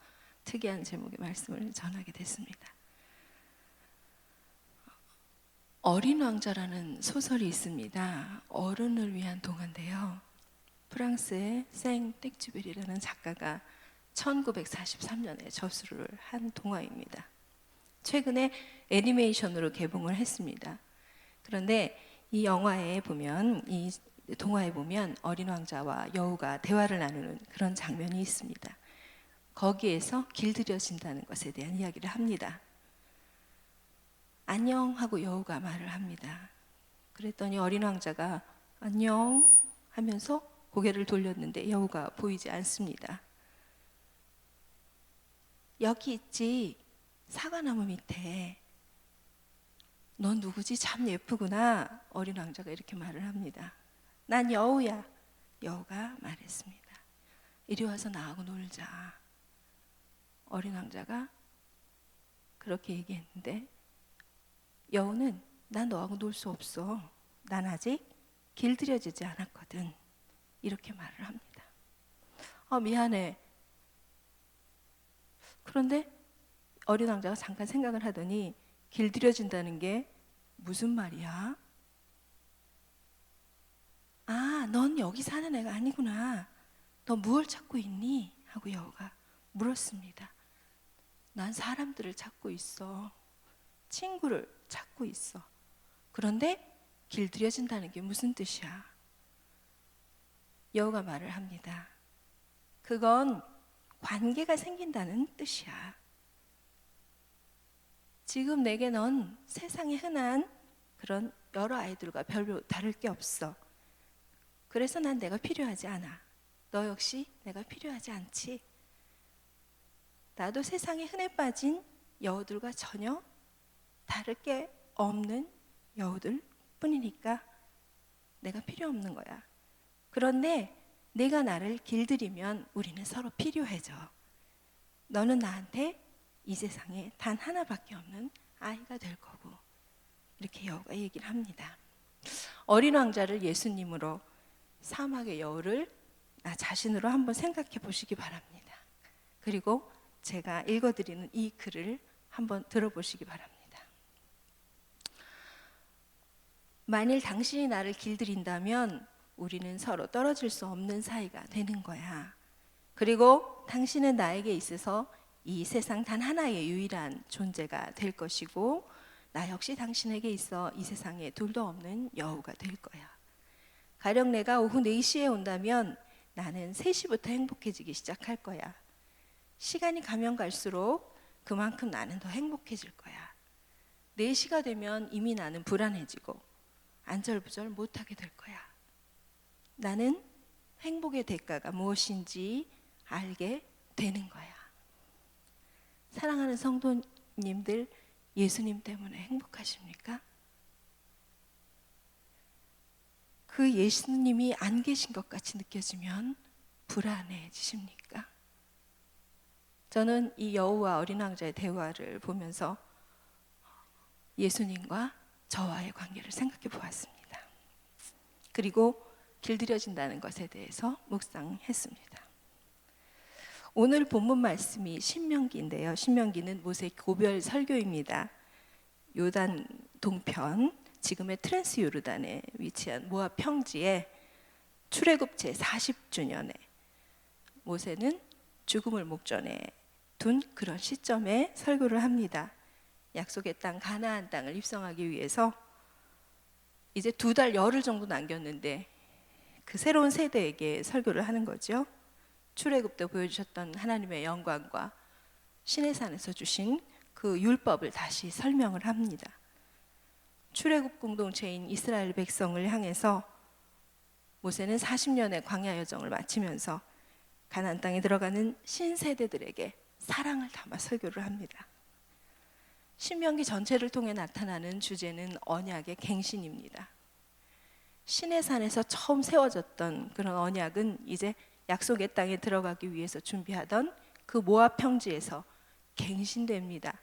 H: 특이한 제목의 말씀을 전하게 됐습니다. 어린 왕자라는 소설이 있습니다. 어른을 위한 동화인데요. 프랑스의 생 땡쥐벨이라는 작가가 1943년에 저술을 한 동화입니다. 최근에 애니메이션으로 개봉을 했습니다. 그런데 이 영화에 보면, 이 동화에 보면 어린 왕자와 여우가 대화를 나누는 그런 장면이 있습니다. 거기에서 길들여진다는 것에 대한 이야기를 합니다. 안녕 하고 여우가 말을 합니다. 그랬더니 어린 왕자가 안녕 하면서 고개를 돌렸는데 여우가 보이지 않습니다. 여기 있지, 사과나무 밑에. 넌 누구지? 참 예쁘구나. 어린 왕자가 이렇게 말을 합니다. 난 여우야. 여우가 말했습니다. 이리 와서 나하고 놀자. 어린 왕자가 그렇게 얘기했는데, 여우는 난 너하고 놀 수 없어. 난 아직 길들여지지 않았거든. 이렇게 말을 합니다. 미안해. 그런데 어린 왕자가 잠깐 생각을 하더니 길들여진다는 게 무슨 말이야? 아, 넌 여기 사는 애가 아니구나. 너 무엇을 찾고 있니? 하고 여우가 물었습니다. 난 사람들을 찾고 있어. 친구를 찾고 있어. 그런데 길들여진다는 게 무슨 뜻이야? 여우가 말을 합니다. 그건 관계가 생긴다는 뜻이야. 지금 내게 넌 세상에 흔한 그런 여러 아이들과 별로 다를 게 없어. 그래서 난 내가 필요하지 않아. 너 역시 내가 필요하지 않지. 나도 세상에 흔해 빠진 여우들과 전혀 다를 게 없는 여우들 뿐이니까 내가 필요 없는 거야. 그런데 내가 나를 길들이면 우리는 서로 필요해져. 너는 나한테 이 세상에 단 하나밖에 없는 아이가 될 거고. 이렇게 여우가 얘기를 합니다. 어린 왕자를 예수님으로, 사막의 여우를 나 자신으로 한번 생각해 보시기 바랍니다. 그리고 제가 읽어드리는 이 글을 한번 들어보시기 바랍니다. 만일 당신이 나를 길들인다면 우리는 서로 떨어질 수 없는 사이가 되는 거야. 그리고 당신은 나에게 있어서 이 세상 단 하나의 유일한 존재가 될 것이고, 나 역시 당신에게 있어 이 세상에 둘도 없는 여우가 될 거야. 가령 내가 오후 4시에 온다면 나는 3시부터 행복해지기 시작할 거야. 시간이 가면 갈수록 그만큼 나는 더 행복해질 거야. 4시가 되면 이미 나는 불안해지고 안절부절 못하게 될 거야. 나는 행복의 대가가 무엇인지 알게 되는 거야. 사랑하는 성도님들, 예수님 때문에 행복하십니까? 그 예수님이 안 계신 것 같이 느껴지면 불안해지십니까? 저는 이 여우와 어린 왕자의 대화를 보면서 예수님과 저와의 관계를 생각해 보았습니다. 그리고 길들여진다는 것에 대해서 묵상했습니다. 오늘 본문 말씀이 신명기인데요. 신명기는 모세 고별 설교입니다. 요단 동편, 지금의 트랜스 요르단에 위치한 모압 평지에 출애굽 제 40주년에 모세는 죽음을 목전에 둔 그런 시점에 설교를 합니다. 약속의 땅 가나안 땅을 입성하기 위해서 이제 2달 열흘 정도 남겼는데 그 새로운 세대에게 설교를 하는 거죠. 출애굽 때 보여주셨던 하나님의 영광과 시내산에서 주신 그 율법을 다시 설명을 합니다. 출애굽 공동체인 이스라엘 백성을 향해서 모세는 40년의 광야 여정을 마치면서 가나안 땅에 들어가는 신세대들에게 사랑을 담아 설교를 합니다. 신명기 전체를 통해 나타나는 주제는 언약의 갱신입니다. 시내산에서 처음 세워졌던 그런 언약은 이제 약속의 땅에 들어가기 위해서 준비하던 그 모압 평지에서 갱신됩니다.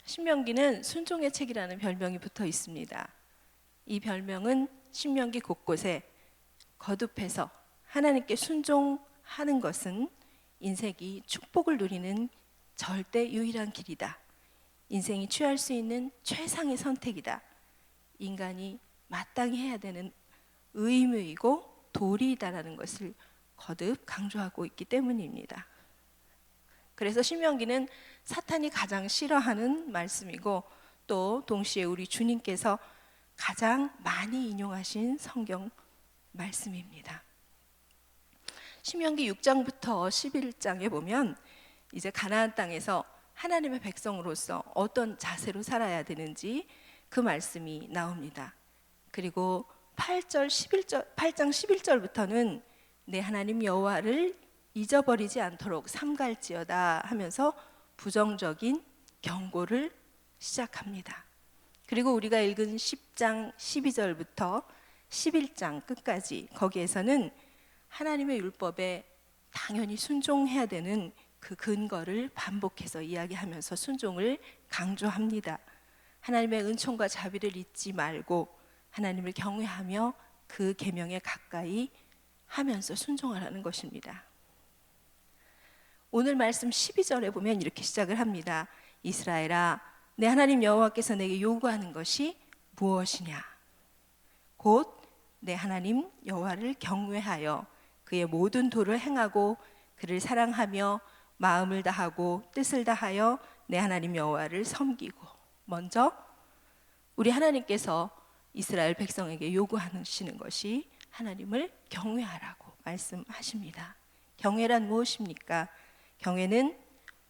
H: 신명기는 순종의 책이라는 별명이 붙어 있습니다. 이 별명은 신명기 곳곳에 거듭해서 하나님께 순종하는 것은 인생이 축복을 누리는 절대 유일한 길이다. 인생이 취할 수 있는 최상의 선택이다. 인간이 마땅히 해야 되는 의무이고 도리이다라는 것을 거듭 강조하고 있기 때문입니다. 그래서 신명기는 사탄이 가장 싫어하는 말씀이고 또 동시에 우리 주님께서 가장 많이 인용하신 성경 말씀입니다. 신명기 6장부터 11장에 보면 이제 가나안 땅에서 하나님의 백성으로서 어떤 자세로 살아야 되는지 그 말씀이 나옵니다. 그리고 8장 11절부터는 내 하나님 여호와를 잊어버리지 않도록 삼갈지어다 하면서 부정적인 경고를 시작합니다. 그리고 우리가 읽은 10장 12절부터 11장 끝까지 거기에서는 하나님의 율법에 당연히 순종해야 되는 그 근거를 반복해서 이야기하면서 순종을 강조합니다. 하나님의 은총과 자비를 잊지 말고 하나님을 경외하며 그 계명에 가까이 하면서 순종하라는 것입니다. 오늘 말씀 12절에 보면 이렇게 시작을 합니다. 이스라엘아, 내 하나님 여호와께서 내게 요구하는 것이 무엇이냐? 곧 내 하나님 여호와를 경외하여 그의 모든 도를 행하고 그를 사랑하며 마음을 다하고 뜻을 다하여 내 하나님 여호와를 섬기고. 먼저 우리 하나님께서 이스라엘 백성에게 요구하시는 것이 하나님을 경외하라고 말씀하십니다. 경외란 무엇입니까? 경외는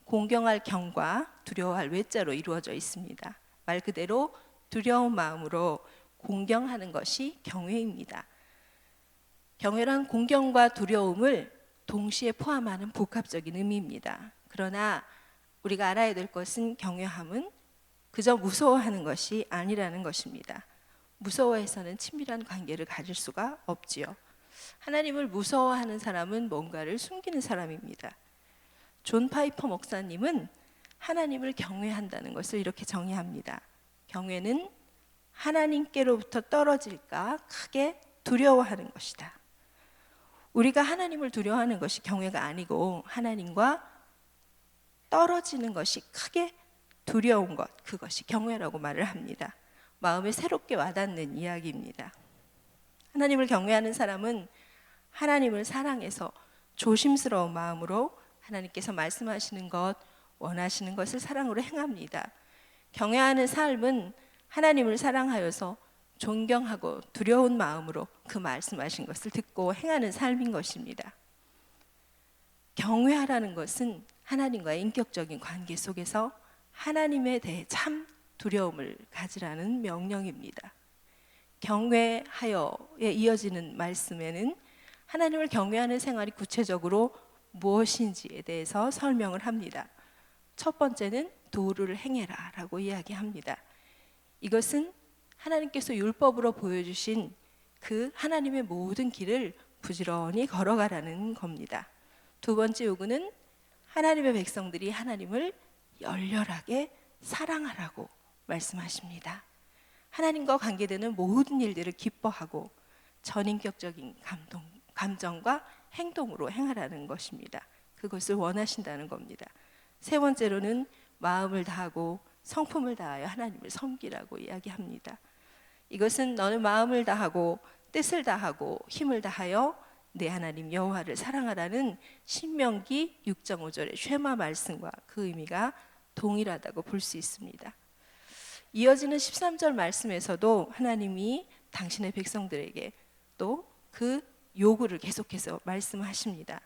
H: 공경할 경과 두려워할 외자로 이루어져 있습니다. 말 그대로 두려운 마음으로 공경하는 것이 경외입니다. 경외란 공경과 두려움을 동시에 포함하는 복합적인 의미입니다. 그러나 우리가 알아야 될 것은 경외함은 그저 무서워하는 것이 아니라는 것입니다. 무서워해서는 친밀한 관계를 가질 수가 없지요. 하나님을 무서워하는 사람은 뭔가를 숨기는 사람입니다. 존 파이퍼 목사님은 하나님을 경외한다는 것을 이렇게 정의합니다. 경외는 하나님께로부터 떨어질까 크게 두려워하는 것이다. 우리가 하나님을 두려워하는 것이 경외가 아니고 하나님과 떨어지는 것이 크게 두려운 것, 그것이 경외라고 말을 합니다. 마음에 새롭게 와닿는 이야기입니다. 하나님을 경외하는 사람은 하나님을 사랑해서 조심스러운 마음으로 하나님께서 말씀하시는 것, 원하시는 것을 사랑으로 행합니다. 경외하는 삶은 하나님을 사랑하여서 존경하고 두려운 마음으로 그 말씀하신 것을 듣고 행하는 삶인 것입니다. 경외하라는 것은 하나님과의 인격적인 관계 속에서 하나님에 대해 참 두려움을 가지라는 명령입니다. 경외하여에 이어지는 말씀에는 하나님을 경외하는 생활이 구체적으로 무엇인지에 대해서 설명을 합니다. 첫 번째는 도를 행해라 라고 이야기합니다. 이것은 하나님께서 율법으로 보여주신 그 하나님의 모든 길을 부지런히 걸어가라는 겁니다. 두 번째 요구는 하나님의 백성들이 하나님을 열렬하게 사랑하라고 말씀하십니다. 하나님과 관계되는 모든 일들을 기뻐하고 전인격적인 감정과 행동으로 행하라는 것입니다. 그것을 원하신다는 겁니다. 세 번째로는 마음을 다하고 성품을 다하여 하나님을 섬기라고 이야기합니다. 이것은 너는 마음을 다하고 뜻을 다하고 힘을 다하여 내 하나님 여호와를 사랑하라는 신명기 6.5절의 쉐마 말씀과 그 의미가 동일하다고 볼 수 있습니다. 이어지는 13절 말씀에서도 하나님이 당신의 백성들에게 또 그 요구를 계속해서 말씀하십니다.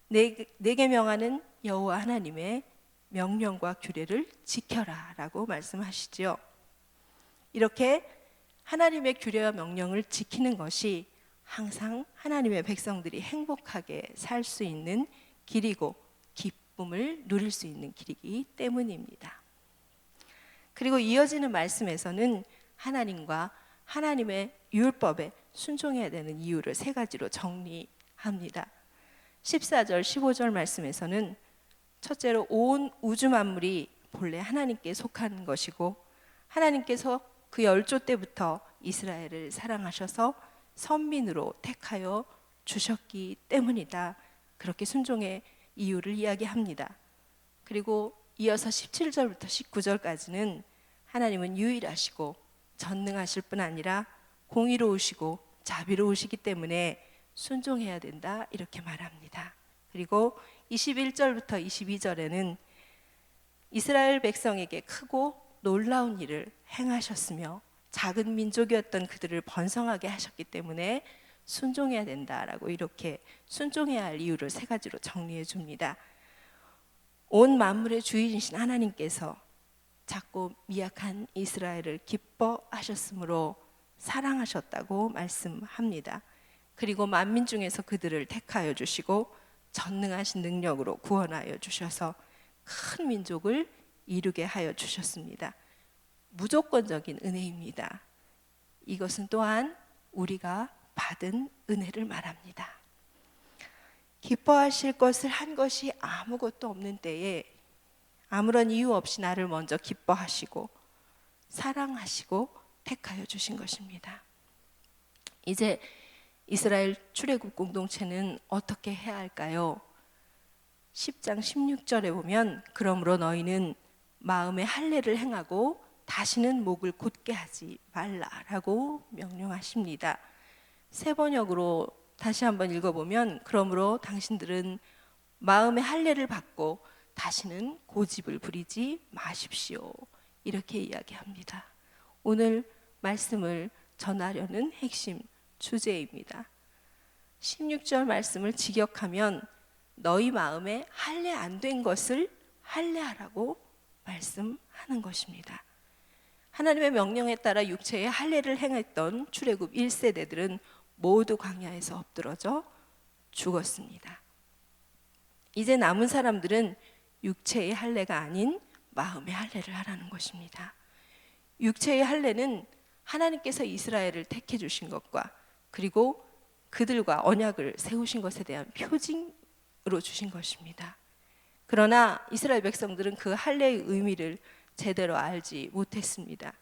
H: 내게 명하는 여호와 하나님의 명령과 규례를 지켜라 라고 말씀하시죠. 이렇게 하나님의 규례와 명령을 지키는 것이 항상 하나님의 백성들이 행복하게 살 수 있는 길이고 기쁨을 누릴 수 있는 길이기 때문입니다. 그리고 이어지는 말씀에서는 하나님과 하나님의 율법에 순종해야 되는 이유를 세 가지로 정리합니다. 14절, 15절 말씀에서는 첫째로 온 우주 만물이 본래 하나님께 속한 것이고 하나님께서 그 열조 때부터 이스라엘을 사랑하셔서 선민으로 택하여 주셨기 때문이다. 그렇게 순종의 이유를 이야기합니다. 그리고 이어서 17절부터 19절까지는 하나님은 유일하시고 전능하실 뿐 아니라 공의로우시고 자비로우시기 때문에 순종해야 된다 이렇게 말합니다. 그리고 21절부터 22절에는 이스라엘 백성에게 크고 놀라운 일을 행하셨으며 작은 민족이었던 그들을 번성하게 하셨기 때문에 순종해야 된다라고 이렇게 순종해야 할 이유를 세 가지로 정리해 줍니다. 온 만물의 주인이신 하나님께서 작고 미약한 이스라엘을 기뻐하셨으므로 사랑하셨다고 말씀합니다. 그리고 만민 중에서 그들을 택하여 주시고 전능하신 능력으로 구원하여 주셔서 큰 민족을 이루게 하여 주셨습니다. 무조건적인 은혜입니다. 이것은 또한 우리가 받은 은혜를 말합니다. 기뻐하실 것을 한 것이 아무것도 없는 때에 아무런 이유 없이 나를 먼저 기뻐하시고 사랑하시고 택하여 주신 것입니다. 이제 이스라엘 출애굽 공동체는 어떻게 해야 할까요? 10장 16절에 보면 그러므로 너희는 마음에 할례를 행하고 다시는 목을 곧게 하지 말라라고 명령하십니다. 새 번역으로 다시 한번 읽어보면 그러므로 당신들은 마음에 할례를 받고 다시는 고집을 부리지 마십시오. 이렇게 이야기합니다. 오늘 말씀을 전하려는 핵심 주제입니다. 16절 말씀을 직역하면 너희 마음에 할례 안 된 것을 할례하라고 말씀하는 것입니다. 하나님의 명령에 따라 육체의 할례를 행했던 출애굽 1세대들은 모두 광야에서 엎드러져 죽었습니다. 이제 남은 사람들은 육체의 할례가 아닌 마음의 할례를 하라는 것입니다. 육체의 할례는 하나님께서 이스라엘을 택해 주신 것과 그리고 그들과 언약을 세우신 것에 대한 표징으로 주신 것입니다. 그러나 이스라엘 백성들은 그 할례의 의미를 제대로 알지 못했습니다.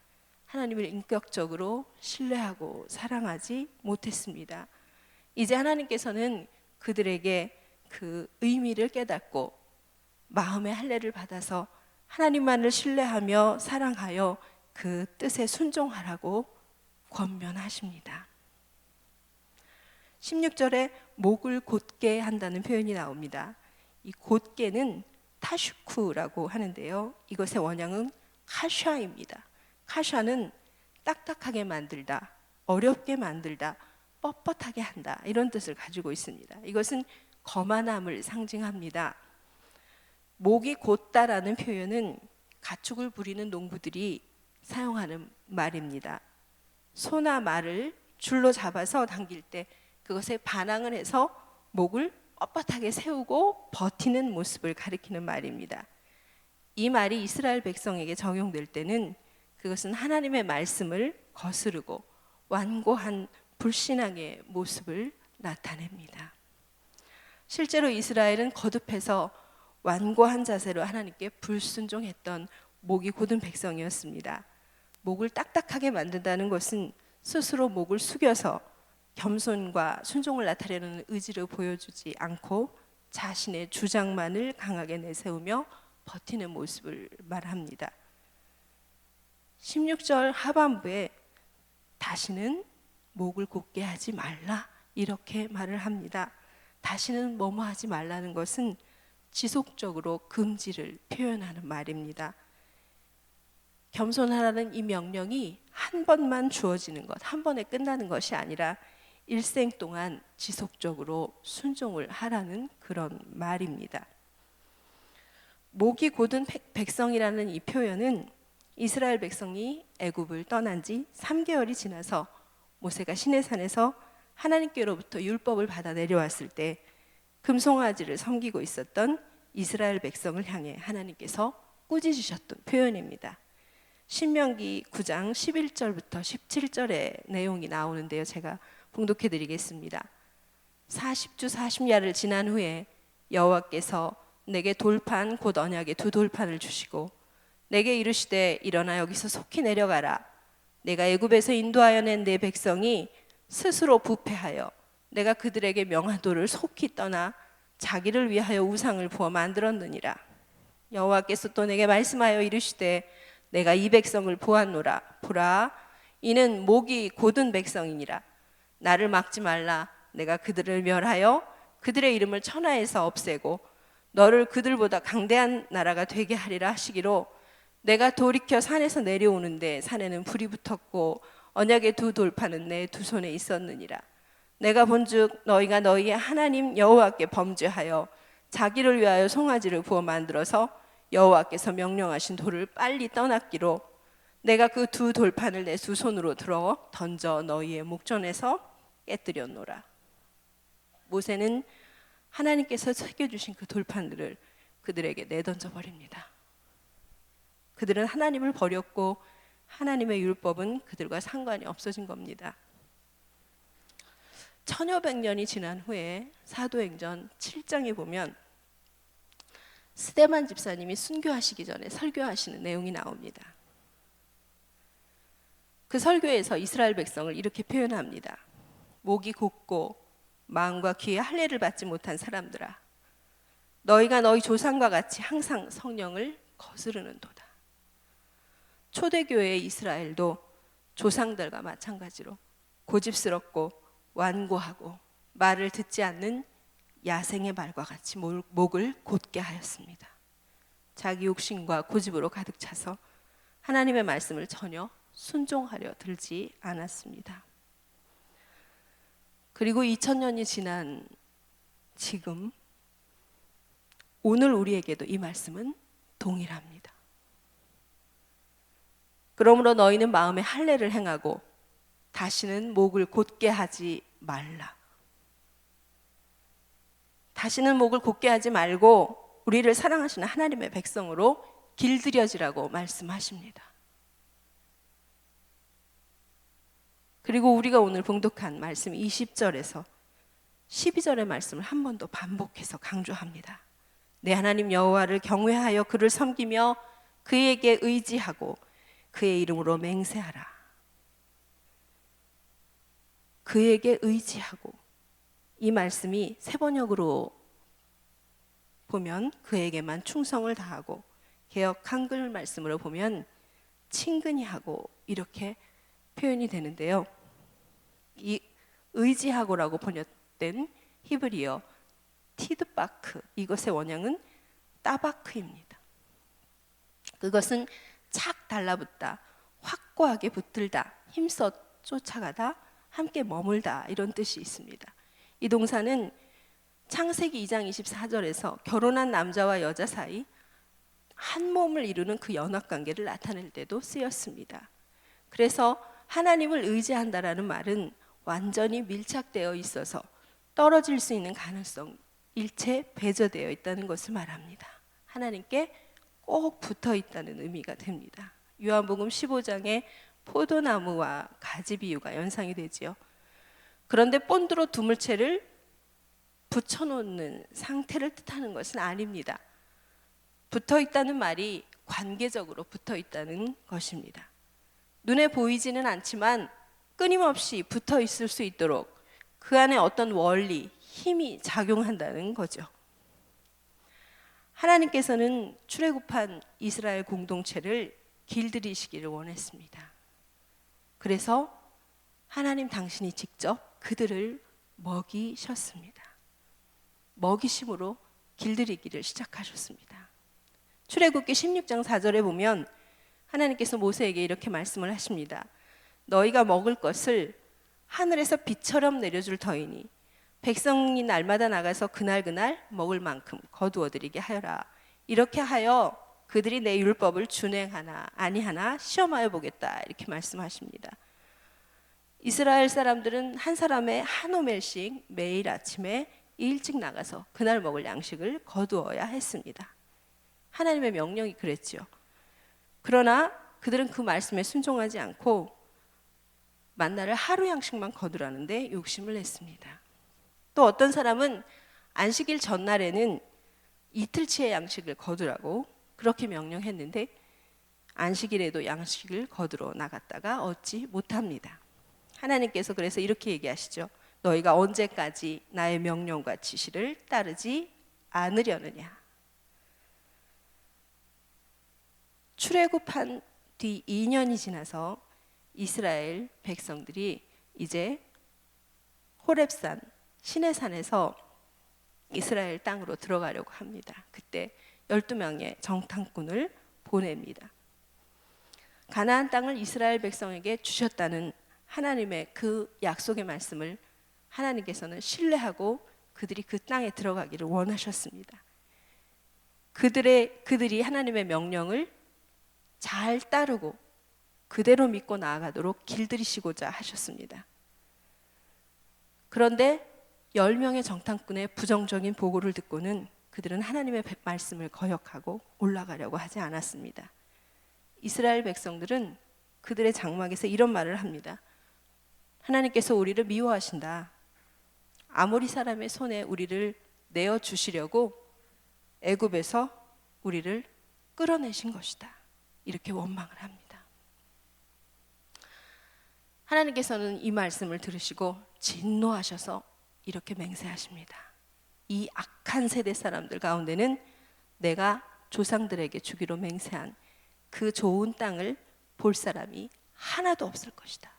H: 하나님을 인격적으로 신뢰하고 사랑하지 못했습니다. 이제 하나님께서는 그들에게 그 의미를 깨닫고 마음의 할례를 받아서 하나님만을 신뢰하며 사랑하여 그 뜻에 순종하라고 권면하십니다. 16절에 목을 곧게 한다는 표현이 나옵니다. 이 곧게는 타슈쿠라고 하는데요. 이것의 원형은 카샤입니다. 카샤는 딱딱하게 만들다, 어렵게 만들다, 뻣뻣하게 한다 이런 뜻을 가지고 있습니다. 이것은 거만함을 상징합니다. 목이 곧다라는 표현은 가축을 부리는 농부들이 사용하는 말입니다. 소나 말을 줄로 잡아서 당길 때 그것에 반항을 해서 목을 뻣뻣하게 세우고 버티는 모습을 가리키는 말입니다. 이 말이 이스라엘 백성에게 적용될 때는 그것은 하나님의 말씀을 거스르고 완고한 불신앙의 모습을 나타냅니다. 실제로 이스라엘은 거듭해서 완고한 자세로 하나님께 불순종했던 목이 곧은 백성이었습니다. 목을 딱딱하게 만든다는 것은 스스로 목을 숙여서 겸손과 순종을 나타내는 의지를 보여주지 않고 자신의 주장만을 강하게 내세우며 버티는 모습을 말합니다. 16절 하반부에 다시는 목을 곧게 하지 말라 이렇게 말을 합니다. 다시는 뭐뭐 하지 말라는 것은 지속적으로 금지를 표현하는 말입니다. 겸손하라는 이 명령이 한 번만 주어지는 것, 한 번에 끝나는 것이 아니라 일생 동안 지속적으로 순종을 하라는 그런 말입니다. 목이 곧은 백성이라는 이 표현은 이스라엘 백성이 애굽을 떠난 지 3개월이 지나서 모세가 시내산에서 하나님께로부터 율법을 받아 내려왔을 때 금송아지를 섬기고 있었던 이스라엘 백성을 향해 하나님께서 꾸짖으셨던 표현입니다. 신명기 9장 11절부터 17절의 내용이 나오는데요. 제가 봉독해 드리겠습니다. 40주 40야를 지난 후에 여호와께서 내게 돌판 곧 언약의 두 돌판을 주시고 내게 이르시되 일어나 여기서 속히 내려가라. 내가 애굽에서 인도하여 낸 내 백성이 스스로 부패하여 내가 그들에게 명하도를 속히 떠나 자기를 위하여 우상을 부어 만들었느니라. 여호와께서 또 내게 말씀하여 이르시되 내가 이 백성을 보았노라. 보라, 이는 목이 곧은 백성이니라. 나를 막지 말라. 내가 그들을 멸하여 그들의 이름을 천하에서 없애고 너를 그들보다 강대한 나라가 되게 하리라 하시기로 내가 돌이켜 산에서 내려오는데 산에는 불이 붙었고 언약의 두 돌판은 내 두 손에 있었느니라. 내가 본즉 너희가 너희의 하나님 여호와께 범죄하여 자기를 위하여 송아지를 부어 만들어서 여호와께서 명령하신 돌을 빨리 떠났기로 내가 그 두 돌판을 내 두 손으로 들어 던져 너희의 목전에서 깨뜨렸노라. 모세는 하나님께서 새겨주신 그 돌판들을 그들에게 내던져 버립니다. 그들은 하나님을 버렸고 하나님의 율법은 그들과 상관이 없어진 겁니다. 천여백 년이 지난 후에 사도행전 7장에 보면 스데반 집사님이 순교하시기 전에 설교하시는 내용이 나옵니다. 그 설교에서 이스라엘 백성을 이렇게 표현합니다. 목이 곧고 마음과 귀에 할례를 받지 못한 사람들아, 너희가 너희 조상과 같이 항상 성령을 거스르는도다. 초대교회의 이스라엘도 조상들과 마찬가지로 고집스럽고 완고하고 말을 듣지 않는 야생의 말과 같이 목을 곧게 하였습니다. 자기 욕심과 고집으로 가득 차서 하나님의 말씀을 전혀 순종하려 들지 않았습니다. 그리고 2000년이 지난 지금 오늘 우리에게도 이 말씀은 동일합니다. 그러므로 너희는 마음에 할례를 행하고 다시는 목을 곧게 하지 말라. 다시는 목을 곧게 하지 말고 우리를 사랑하시는 하나님의 백성으로 길들여지라고 말씀하십니다. 그리고 우리가 오늘 봉독한 말씀 20절에서 12절의 말씀을 한 번 더 반복해서 강조합니다. 내 하나님 여호와를 경외하여 그를 섬기며 그에게 의지하고 그의 이름으로 맹세하라. 그에게 의지하고, 이 말씀이 세번역으로 보면 그에게만 충성을 다하고, 개역 한글 말씀으로 보면 친근히 하고, 이렇게 표현이 되는데요. 이 의지하고라고 번역된 히브리어 티드바크, 이것의 원형은 따바크입니다. 그것은 착 달라붙다, 확고하게 붙들다, 힘써 쫓아가다, 함께 머물다, 이런 뜻이 있습니다. 이 동사는 창세기 2장 24절에서 결혼한 남자와 여자 사이 한 몸을 이루는 그 연합관계를 나타낼 때도 쓰였습니다. 그래서 하나님을 의지한다라는 말은 완전히 밀착되어 있어서 떨어질 수 있는 가능성 일체 배제되어 있다는 것을 말합니다. 하나님께 꼭 붙어 있다는 의미가 됩니다. 요한복음 15장에 포도나무와 가지 비유가 연상이 되지요. 그런데 본드로 두물체를 붙여놓는 상태를 뜻하는 것은 아닙니다. 붙어 있다는 말이 관계적으로 붙어 있다는 것입니다. 눈에 보이지는 않지만 끊임없이 붙어 있을 수 있도록 그 안에 어떤 원리, 힘이 작용한다는 거죠. 하나님께서는 출애굽한 이스라엘 공동체를 길들이시기를 원했습니다. 그래서 하나님 당신이 직접 그들을 먹이셨습니다. 먹이심으로 길들이기를 시작하셨습니다. 출애굽기 16장 4절에 보면 하나님께서 모세에게 이렇게 말씀을 하십니다. 너희가 먹을 것을 하늘에서 비처럼 내려줄 터이니 백성이 날마다 나가서 그날 먹을 만큼 거두어 드리게 하여라. 이렇게 하여 그들이 내 율법을 준행하나 아니하나 시험하여 보겠다, 이렇게 말씀하십니다. 이스라엘 사람들은 한 사람의 한 오멜씩 매일 아침에 일찍 나가서 그날 먹을 양식을 거두어야 했습니다. 하나님의 명령이 그랬죠. 그러나 그들은 그 말씀에 순종하지 않고 만나를 하루 양식만 거두라는데 욕심을 냈습니다. 또 어떤 사람은 안식일 전날에는 이틀치의 양식을 거두라고 그렇게 명령했는데 안식일에도 양식을 거두러 나갔다가 얻지 못합니다. 하나님께서 그래서 이렇게 얘기하시죠. 너희가 언제까지 나의 명령과 지시를 따르지 않으려느냐. 출애굽한 뒤 2년이 지나서 이스라엘 백성들이 이제 호렙산 시내산에서 이스라엘 땅으로 들어가려고 합니다. 그때 12명의 정탐꾼을 보냅니다. 가나안 땅을 이스라엘 백성에게 주셨다는 하나님의 그 약속의 말씀을 하나님께서는 신뢰하고 그들이 그 땅에 들어가기를 원하셨습니다. 그들이 하나님의 명령을 잘 따르고 그대로 믿고 나아가도록 길들이시고자 하셨습니다. 그런데 10명의 정탐꾼의 부정적인 보고를 듣고는 그들은 하나님의 말씀을 거역하고 올라가려고 하지 않았습니다. 이스라엘 백성들은 그들의 장막에서 이런 말을 합니다. 하나님께서 우리를 미워하신다. 아모리 사람의 손에 우리를 내어주시려고 애굽에서 우리를 끌어내신 것이다. 이렇게 원망을 합니다. 하나님께서는 이 말씀을 들으시고 진노하셔서 이렇게 맹세하십니다. 이 악한 세대 사람들 가운데는 내가 조상들에게 주기로 맹세한 그 좋은 땅을 볼 사람이 하나도 없을 것이다.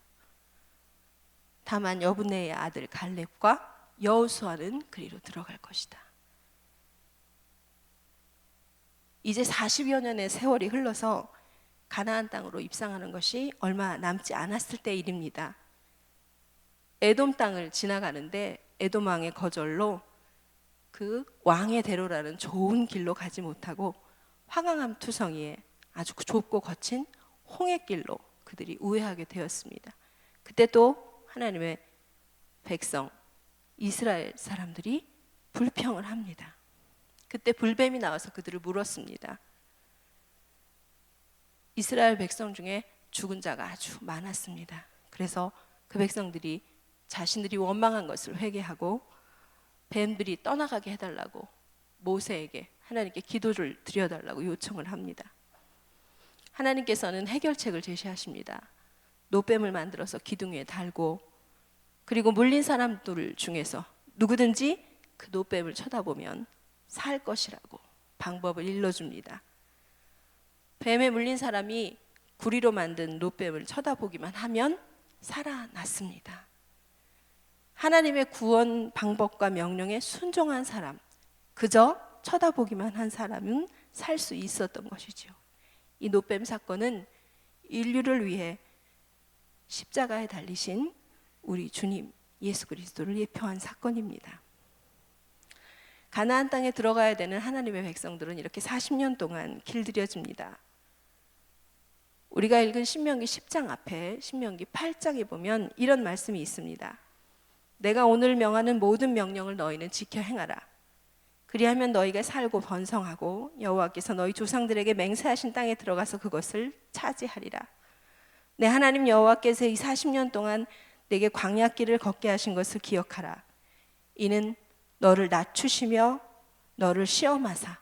H: 다만 여분네의 아들 갈렙과 여호수아는 그리로 들어갈 것이다. 이제 40여 년의 세월이 흘러서 가나안 땅으로 입성하는 것이 얼마 남지 않았을 때 일입니다. 에돔 땅을 지나가는데 에돔 왕의 거절로 그 왕의 대로라는 좋은 길로 가지 못하고 화강암 투성이에 아주 좁고 거친 홍해길로 그들이 우회하게 되었습니다. 그때 또 하나님의 백성 이스라엘 사람들이 불평을 합니다. 그때 불뱀이 나와서 그들을 물었습니다. 이스라엘 백성 중에 죽은 자가 아주 많았습니다. 그래서 그 백성들이 자신들이 원망한 것을 회개하고 뱀들이 떠나가게 해달라고 모세에게 하나님께 기도를 드려달라고 요청을 합니다. 하나님께서는 해결책을 제시하십니다. 노뱀을 만들어서 기둥 위에 달고 그리고 물린 사람들 중에서 누구든지 그 노뱀을 쳐다보면 살 것이라고 방법을 일러줍니다. 뱀에 물린 사람이 구리로 만든 노뱀을 쳐다보기만 하면 살아났습니다. 하나님의 구원 방법과 명령에 순종한 사람, 그저 쳐다보기만 한 사람은 살 수 있었던 것이죠. 이 노뱀 사건은 인류를 위해 십자가에 달리신 우리 주님 예수 그리스도를 예표한 사건입니다. 가나안 땅에 들어가야 되는 하나님의 백성들은 이렇게 40년 동안 길들여집니다. 우리가 읽은 신명기 10장 앞에 신명기 8장에 보면 이런 말씀이 있습니다. 내가 오늘 명하는 모든 명령을 너희는 지켜 행하라. 그리하면 너희가 살고 번성하고 여호와께서 너희 조상들에게 맹세하신 땅에 들어가서 그것을 차지하리라. 내 하나님 여호와께서 이 40년 동안 내게 광야길을 걷게 하신 것을 기억하라. 이는 너를 낮추시며 너를 시험하사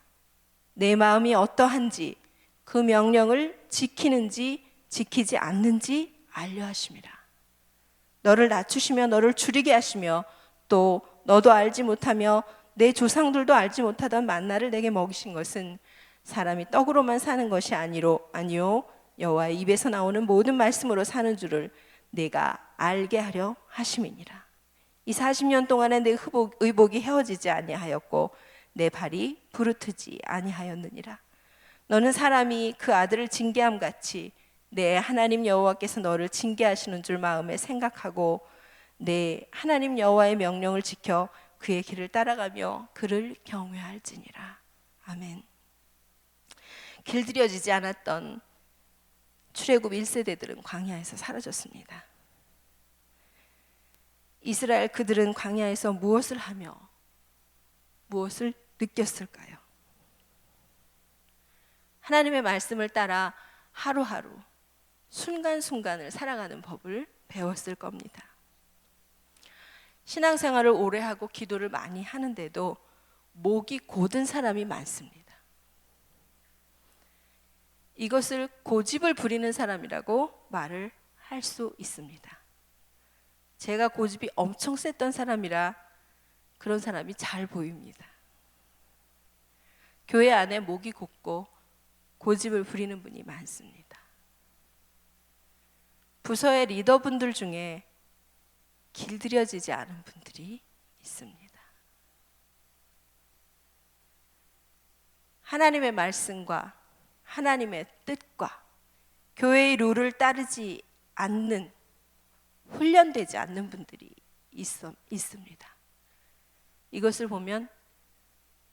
H: 내 마음이 어떠한지 그 명령을 지키는지 지키지 않는지 알려 하심이라. 너를 낮추시며 너를 줄이게 하시며 또 너도 알지 못하며 내 조상들도 알지 못하던 만나를 내게 먹이신 것은 사람이 떡으로만 사는 것이 아니요 여호와의 입에서 나오는 모든 말씀으로 사는 줄을 내가 알게 하려 하심이니라. 이 40년 동안에 내 의복이 헤어지지 아니하였고 내 발이 부르트지 아니하였느니라. 너는 사람이 그 아들을 징계함 같이 내 하나님 여호와께서 너를 징계하시는 줄 마음에 생각하고 내 하나님 여호와의 명령을 지켜 그의 길을 따라가며 그를 경외할지니라. 아멘. 길들여지지 않았던 출애굽 1세대들은 광야에서 사라졌습니다. 이스라엘 그들은 광야에서 무엇을 하며 무엇을 느꼈을까요? 하나님의 말씀을 따라 하루하루 순간순간을 살아가는 법을 배웠을 겁니다. 신앙생활을 오래 하고 기도를 많이 하는데도 목이 곧은 사람이 많습니다. 이것을 고집을 부리는 사람이라고 말을 할 수 있습니다. 제가 고집이 엄청 셌던 사람이라 그런 사람이 잘 보입니다. 교회 안에 목이 곧고 고집을 부리는 분이 많습니다. 부서의 리더분들 중에 길들여지지 않은 분들이 있습니다. 하나님의 말씀과 하나님의 뜻과 교회의 룰을 따르지 않는, 훈련되지 않는 분들이 있습니다. 이것을 보면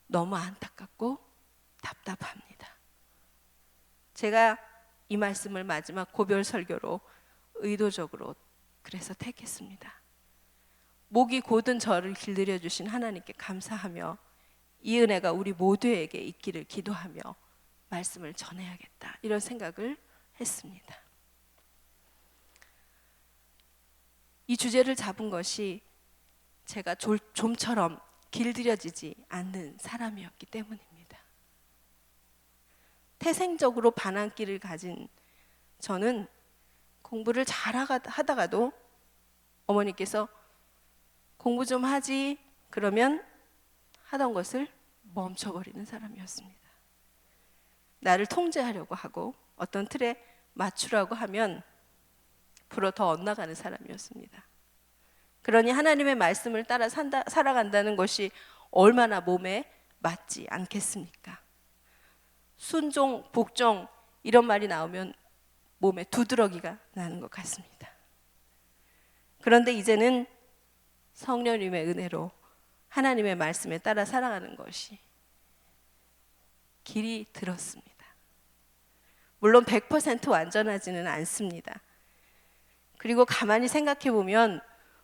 H: 너무 안타깝고 답답합니다. 제가 이 말씀을 마지막 고별 설교로 의도적으로 그래서 택했습니다. 목이 곧은 저를 길들여 주신 하나님께 감사하며 이 은혜가 우리 모두에게 있기를 기도하며 말씀을 전해야겠다, 이런 생각을 했습니다. 이 주제를 잡은 것이 제가 좀처럼 길들여지지 않는 사람이었기 때문입니다. 태생적으로 반항기를 가진 저는 공부를 잘 하다가도 어머니께서 공부 좀 하지 그러면 하던 것을 멈춰버리는 사람이었습니다. 나를 통제하려고 하고 어떤 틀에 맞추라고 하면 불어 더 엇나가는 사람이었습니다. 그러니 하나님의 말씀을 따라 살아간다는 것이 얼마나 몸에 맞지 않겠습니까? 순종, 복종 이런 말이 나오면 몸에 두드러기가 나는 것 같습니다. 그런데 이제는 성령님의 은혜로 하나님의 말씀에 따라 살아가는 것이 길이 들었습니다. 물론 100% 완전하지는 않습니다. 그리고 가만히 생각해 보면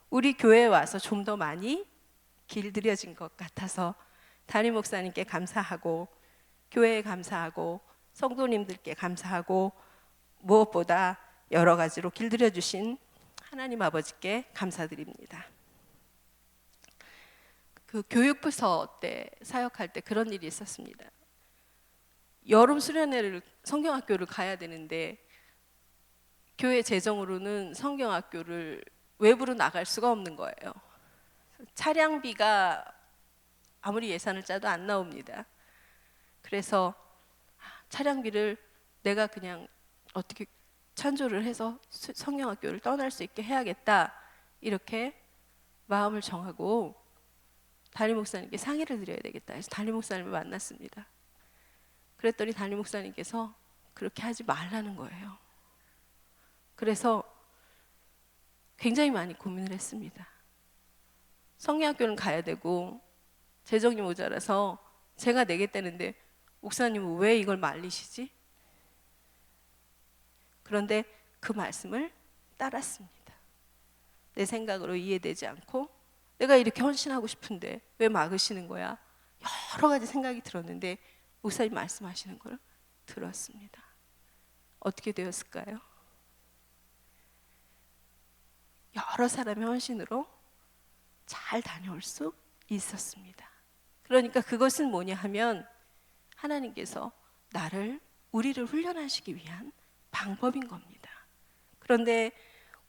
H: 우리 교회에 와서 좀 더 많이 길들여진 것 같아서 담임 목사님께 감사하고 교회에 감사하고 성도님들께 감사하고 무엇보다 여러 가지로 길들여 주신 하나님 아버지께 감사드립니다. 그 교육부서 때 사역할 때 그런 일이 있었습니다. 여름 수련회를 성경학교를 가야 되는데 교회 재정으로는 성경학교를 외부로 나갈 수가 없는 거예요. 차량비가 아무리 예산을 짜도 안 나옵니다. 그래서 차량비를 내가 그냥 어떻게 찬조를 해서 성경학교를 떠날 수 있게 해야겠다 이렇게 마음을 정하고 담임 목사님께 상의를 드려야 되겠다 해서 담임 목사님을 만났습니다. 그랬더니 담임 목사님께서 그렇게 하지 말라는 거예요. 그래서 굉장히 많이 고민을 했습니다. 성경학교는 가야 되고 재정이 모자라서 제가 내겠다는데 목사님은 왜 이걸 말리시지? 그런데 그 말씀을 따랐습니다. 내 생각으로 이해되지 않고 내가 이렇게 헌신하고 싶은데 왜 막으시는 거야? 여러 가지 생각이 들었는데 목사님 말씀하시는 걸 들었습니다. 어떻게 되었을까요? 여러 사람의 헌신으로 잘 다녀올 수 있었습니다. 그러니까 그것은 뭐냐 하면 하나님께서 우리를 훈련하시기 위한 방법인 겁니다. 그런데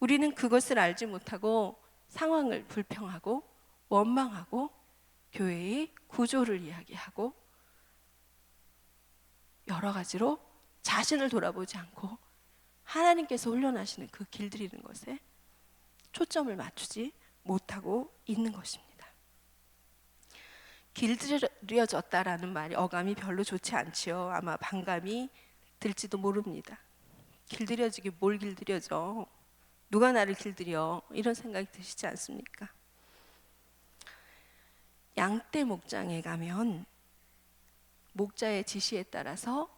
H: 우리는 그것을 알지 못하고 상황을 불평하고 원망하고 교회의 구조를 이야기하고 여러 가지로 자신을 돌아보지 않고 하나님께서 훈련하시는 그 길들이는 것에 초점을 맞추지 못하고 있는 것입니다. 길들여졌다라는 말이 어감이 별로 좋지 않지요. 아마 반감이 들지도 모릅니다. 길들여지기 뭘 길들여져? 누가 나를 길들여? 이런 생각이 드시지 않습니까? 양떼 목장에 가면 목자의 지시에 따라서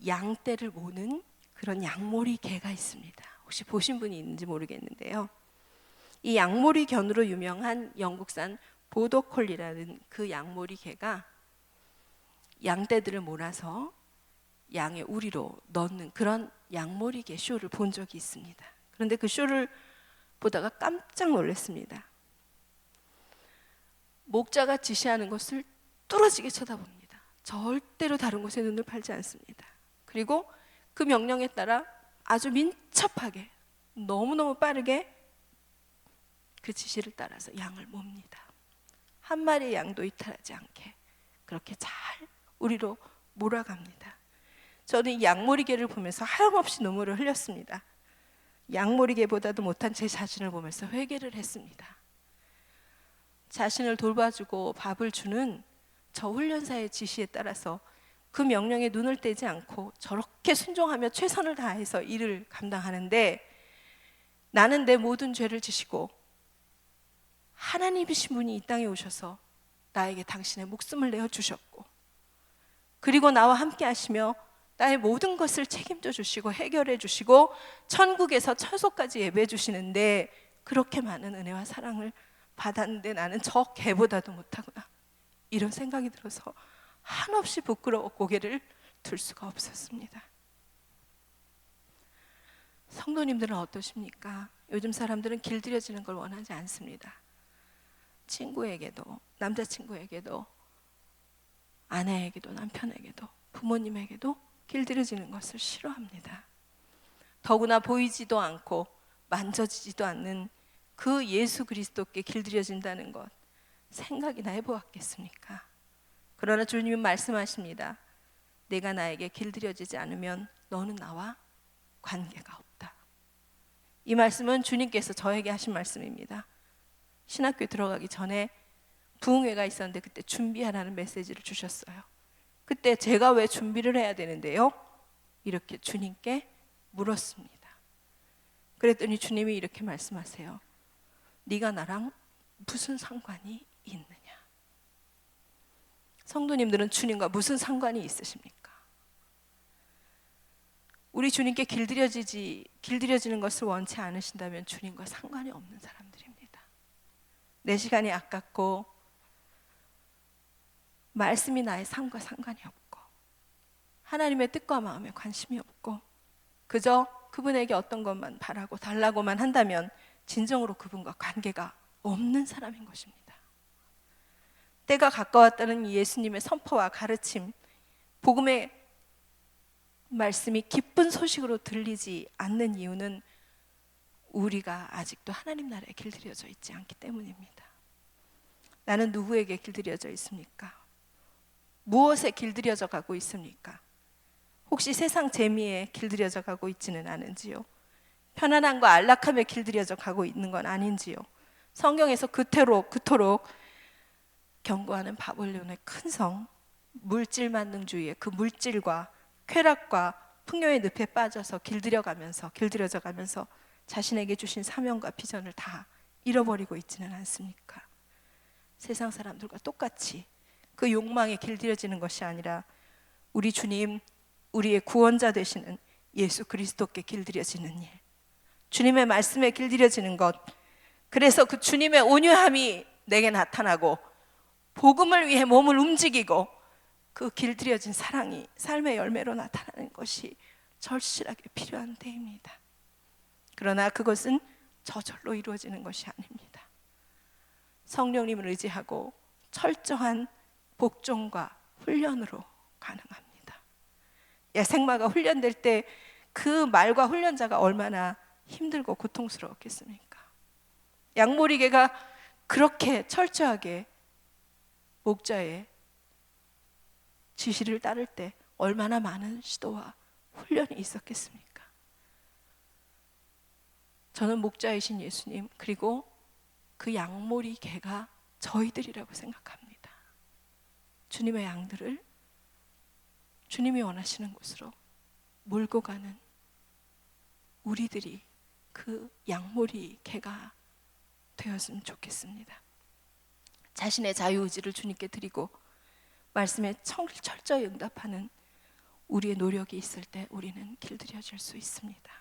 H: 양떼를 모는 그런 양모리 개가 있습니다. 혹시 보신 분이 있는지 모르겠는데요. 이 양모리 견으로 유명한 영국산 보더콜리라는 그 양모리 개가 양떼들을 몰아서 양의 우리로 넣는 그런 양모리 개 쇼를 본 적이 있습니다. 그런데 그 쇼를 보다가 깜짝 놀랐습니다. 목자가 지시하는 것을 뚫어지게 쳐다봅니다. 절대로 다른 곳에 눈을 팔지 않습니다. 그리고 그 명령에 따라 아주 민첩하게 너무너무 빠르게 그 지시를 따라서 양을 몹니다. 한 마리의 양도 이탈하지 않게 그렇게 잘 우리로 몰아갑니다. 저는 이 양모리개를 보면서 하염없이 눈물을 흘렸습니다. 양모리개보다도 못한 제 자신을 보면서 회개를 했습니다. 자신을 돌봐주고 밥을 주는 저 훈련사의 지시에 따라서 그 명령에 눈을 떼지 않고 저렇게 순종하며 최선을 다해서 일을 감당하는데 나는 내 모든 죄를 지시고 하나님이신 분이 이 땅에 오셔서 나에게 당신의 목숨을 내어주셨고 그리고 나와 함께 하시며 나의 모든 것을 책임져 주시고 해결해 주시고 천국에서 처소까지 예배해 주시는데 그렇게 많은 은혜와 사랑을 받았는데 나는 저 개보다도 못하구나 이런 생각이 들어서 한없이 부끄러워 고개를 들 수가 없었습니다. 성도님들은 어떠십니까? 요즘 사람들은 길들여지는 걸 원하지 않습니다. 친구에게도 남자친구에게도 아내에게도 남편에게도 부모님에게도 길들여지는 것을 싫어합니다. 더구나 보이지도 않고 만져지지도 않는 그 예수 그리스도께 길들여진다는 것 생각이나 해보았겠습니까? 그러나 주님은 말씀하십니다. 내가 나에게 길들여지지 않으면 너는 나와 관계가 없다. 이 말씀은 주님께서 저에게 하신 말씀입니다. 신학교에 들어가기 전에 부흥회가 있었는데 그때 준비하라는 메시지를 주셨어요. 그때 제가 왜 준비를 해야 되는데요? 이렇게 주님께 물었습니다. 그랬더니 주님이 이렇게 말씀하세요. 네가 나랑 무슨 상관이 있느냐? 성도님들은 주님과 무슨 상관이 있으십니까? 우리 주님께 길들여지는 것을 원치 않으신다면 주님과 상관이 없는 사람들입니다. 내 시간이 아깝고 말씀이 나의 삶과 상관이 없고 하나님의 뜻과 마음에 관심이 없고 그저 그분에게 어떤 것만 바라고 달라고만 한다면 진정으로 그분과 관계가 없는 사람인 것입니다. 때가 가까웠다는 예수님의 선포와 가르침, 복음의 말씀이 기쁜 소식으로 들리지 않는 이유는 우리가 아직도 하나님 나라에 길들여져 있지 않기 때문입니다. 나는 누구에게 길들여져 있습니까? 무엇에 길들여져 가고 있습니까? 혹시 세상 재미에 길들여져 가고 있지는 않은지요? 편안함과 안락함에 길들여져 가고 있는 건 아닌지요? 성경에서 그토록 경고하는 바벨론의 큰 성, 물질 만능주의의 그 물질과 쾌락과 풍요의 늪에 빠져서 길들여져 가면서 자신에게 주신 사명과 비전을 다 잃어버리고 있지는 않습니까? 세상 사람들과 똑같이 그 욕망에 길들여지는 것이 아니라 우리 주님, 우리의 구원자 되시는 예수 그리스도께 길들여지는 일, 주님의 말씀에 길들여지는 것, 그래서 그 주님의 온유함이 내게 나타나고 복음을 위해 몸을 움직이고 그 길들여진 사랑이 삶의 열매로 나타나는 것이 절실하게 필요한 때입니다. 그러나 그것은 저절로 이루어지는 것이 아닙니다. 성령님을 의지하고 철저한 복종과 훈련으로 가능합니다. 야생마가 훈련될 때 그 말과 훈련자가 얼마나 힘들고 고통스러웠겠습니까? 양모리개가 그렇게 철저하게 목자의 지시를 따를 때 얼마나 많은 시도와 훈련이 있었겠습니까? 저는 목자이신 예수님 그리고 그 양모리 개가 저희들이라고 생각합니다. 주님의 양들을 주님이 원하시는 곳으로 몰고 가는 우리들이 그 양모리 개가 되었으면 좋겠습니다. 자신의 자유의지를 주님께 드리고 말씀에 철저히 응답하는 우리의 노력이 있을 때 우리는 길들여질 수 있습니다.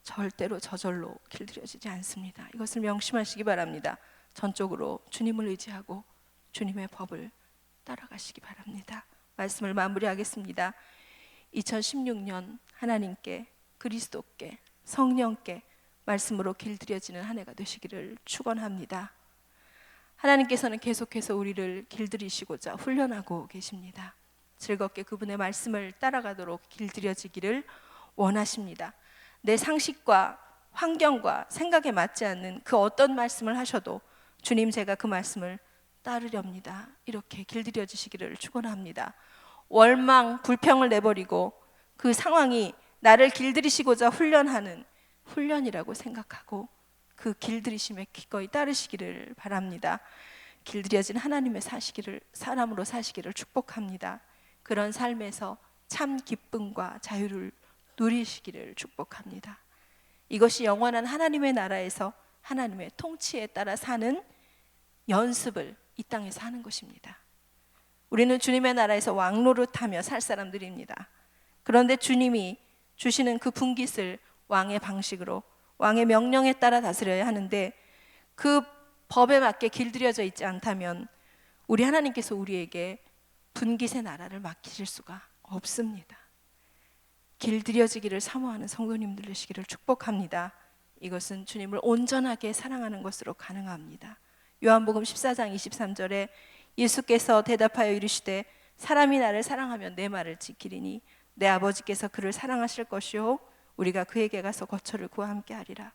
H: 절대로 저절로 길들여지지 않습니다. 이것을 명심하시기 바랍니다. 전적으로 주님을 의지하고 주님의 법을 따라가시기 바랍니다. 말씀을 마무리하겠습니다. 2016년 하나님께, 그리스도께, 성령께 말씀으로 길들여지는 한 해가 되시기를 축원합니다. 하나님께서는 계속해서 우리를 길들이시고자 훈련하고 계십니다. 즐겁게 그분의 말씀을 따라가도록 길들여지기를 원하십니다. 내 상식과 환경과 생각에 맞지 않는 그 어떤 말씀을 하셔도 주님, 제가 그 말씀을 따르렵니다. 이렇게 길들여지시기를 축원합니다. 원망, 불평을 내버리고 그 상황이 나를 길들이시고자 훈련하는 훈련이라고 생각하고 그 길들이심에 기꺼이 따르시기를 바랍니다. 길들여진 하나님의 사람으로 사시기를 축복합니다. 그런 삶에서 참 기쁨과 자유를 누리시기를 축복합니다. 이것이 영원한 하나님의 나라에서 하나님의 통치에 따라 사는 연습을 이 땅에서 하는 것입니다. 우리는 주님의 나라에서 왕노릇하며 살 사람들입니다. 그런데 주님이 주시는 그 분깃을 왕의 방식으로, 왕의 명령에 따라 다스려야 하는데 그 법에 맞게 길들여져 있지 않다면 우리 하나님께서 우리에게 분깃의 나라를 맡기실 수가 없습니다. 길들여지기를 사모하는 성도님들 되시기를 축복합니다. 이것은 주님을 온전하게 사랑하는 것으로 가능합니다. 요한복음 14장 23절에 예수께서 대답하여 이르시되 사람이 나를 사랑하면 내 말을 지키리니 내 아버지께서 그를 사랑하실 것이요 우리가 그에게 가서 거처를 구하 함께 하리라.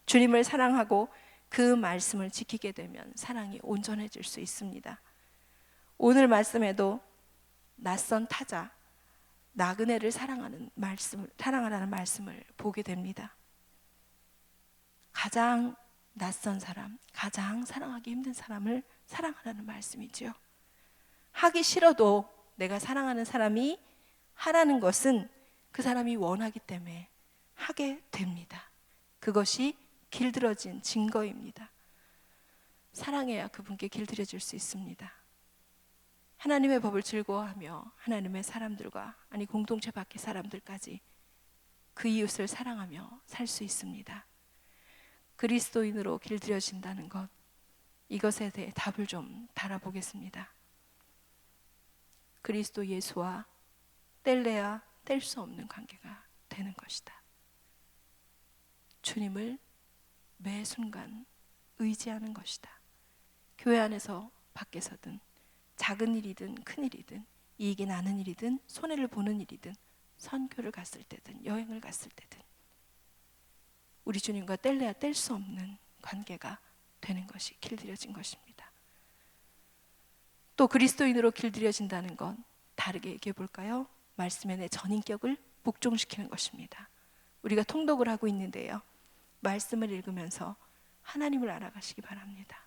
H: 주님을 사랑하고 그 말씀을 지키게 되면 사랑이 온전해질 수 있습니다. 오늘 말씀에도 낯선 타자, 나그네를 사랑하라는 말씀을 보게 됩니다. 가장 낯선 사람, 가장 사랑하기 힘든 사람을 사랑하라는 말씀이죠. 하기 싫어도 내가 사랑하는 사람이 하라는 것은 그 사람이 원하기 때문에 하게 됩니다. 그것이 길들여진 증거입니다. 사랑해야 그분께 길들여질 수 있습니다. 하나님의 법을 즐거워하며 하나님의 사람들과, 아니 공동체 밖의 사람들까지 그 이웃을 사랑하며 살 수 있습니다. 그리스도인으로 길들여진다는 것, 이것에 대해 답을 좀 달아보겠습니다. 그리스도 예수와 뗄래야 뗄 수 없는 관계가 되는 것이다. 주님을 매 순간 의지하는 것이다. 교회 안에서 밖에서든 작은 일이든 큰 일이든 이익이 나는 일이든 손해를 보는 일이든 선교를 갔을 때든 여행을 갔을 때든 우리 주님과 뗄래야 뗄 수 없는 관계가 되는 것이 길들여진 것입니다. 또 그리스도인으로 길들여진다는 건 다르게 얘기해 볼까요? 말씀의 내 전인격을 복종시키는 것입니다. 우리가 통독을 하고 있는데요, 말씀을 읽으면서 하나님을 알아가시기 바랍니다.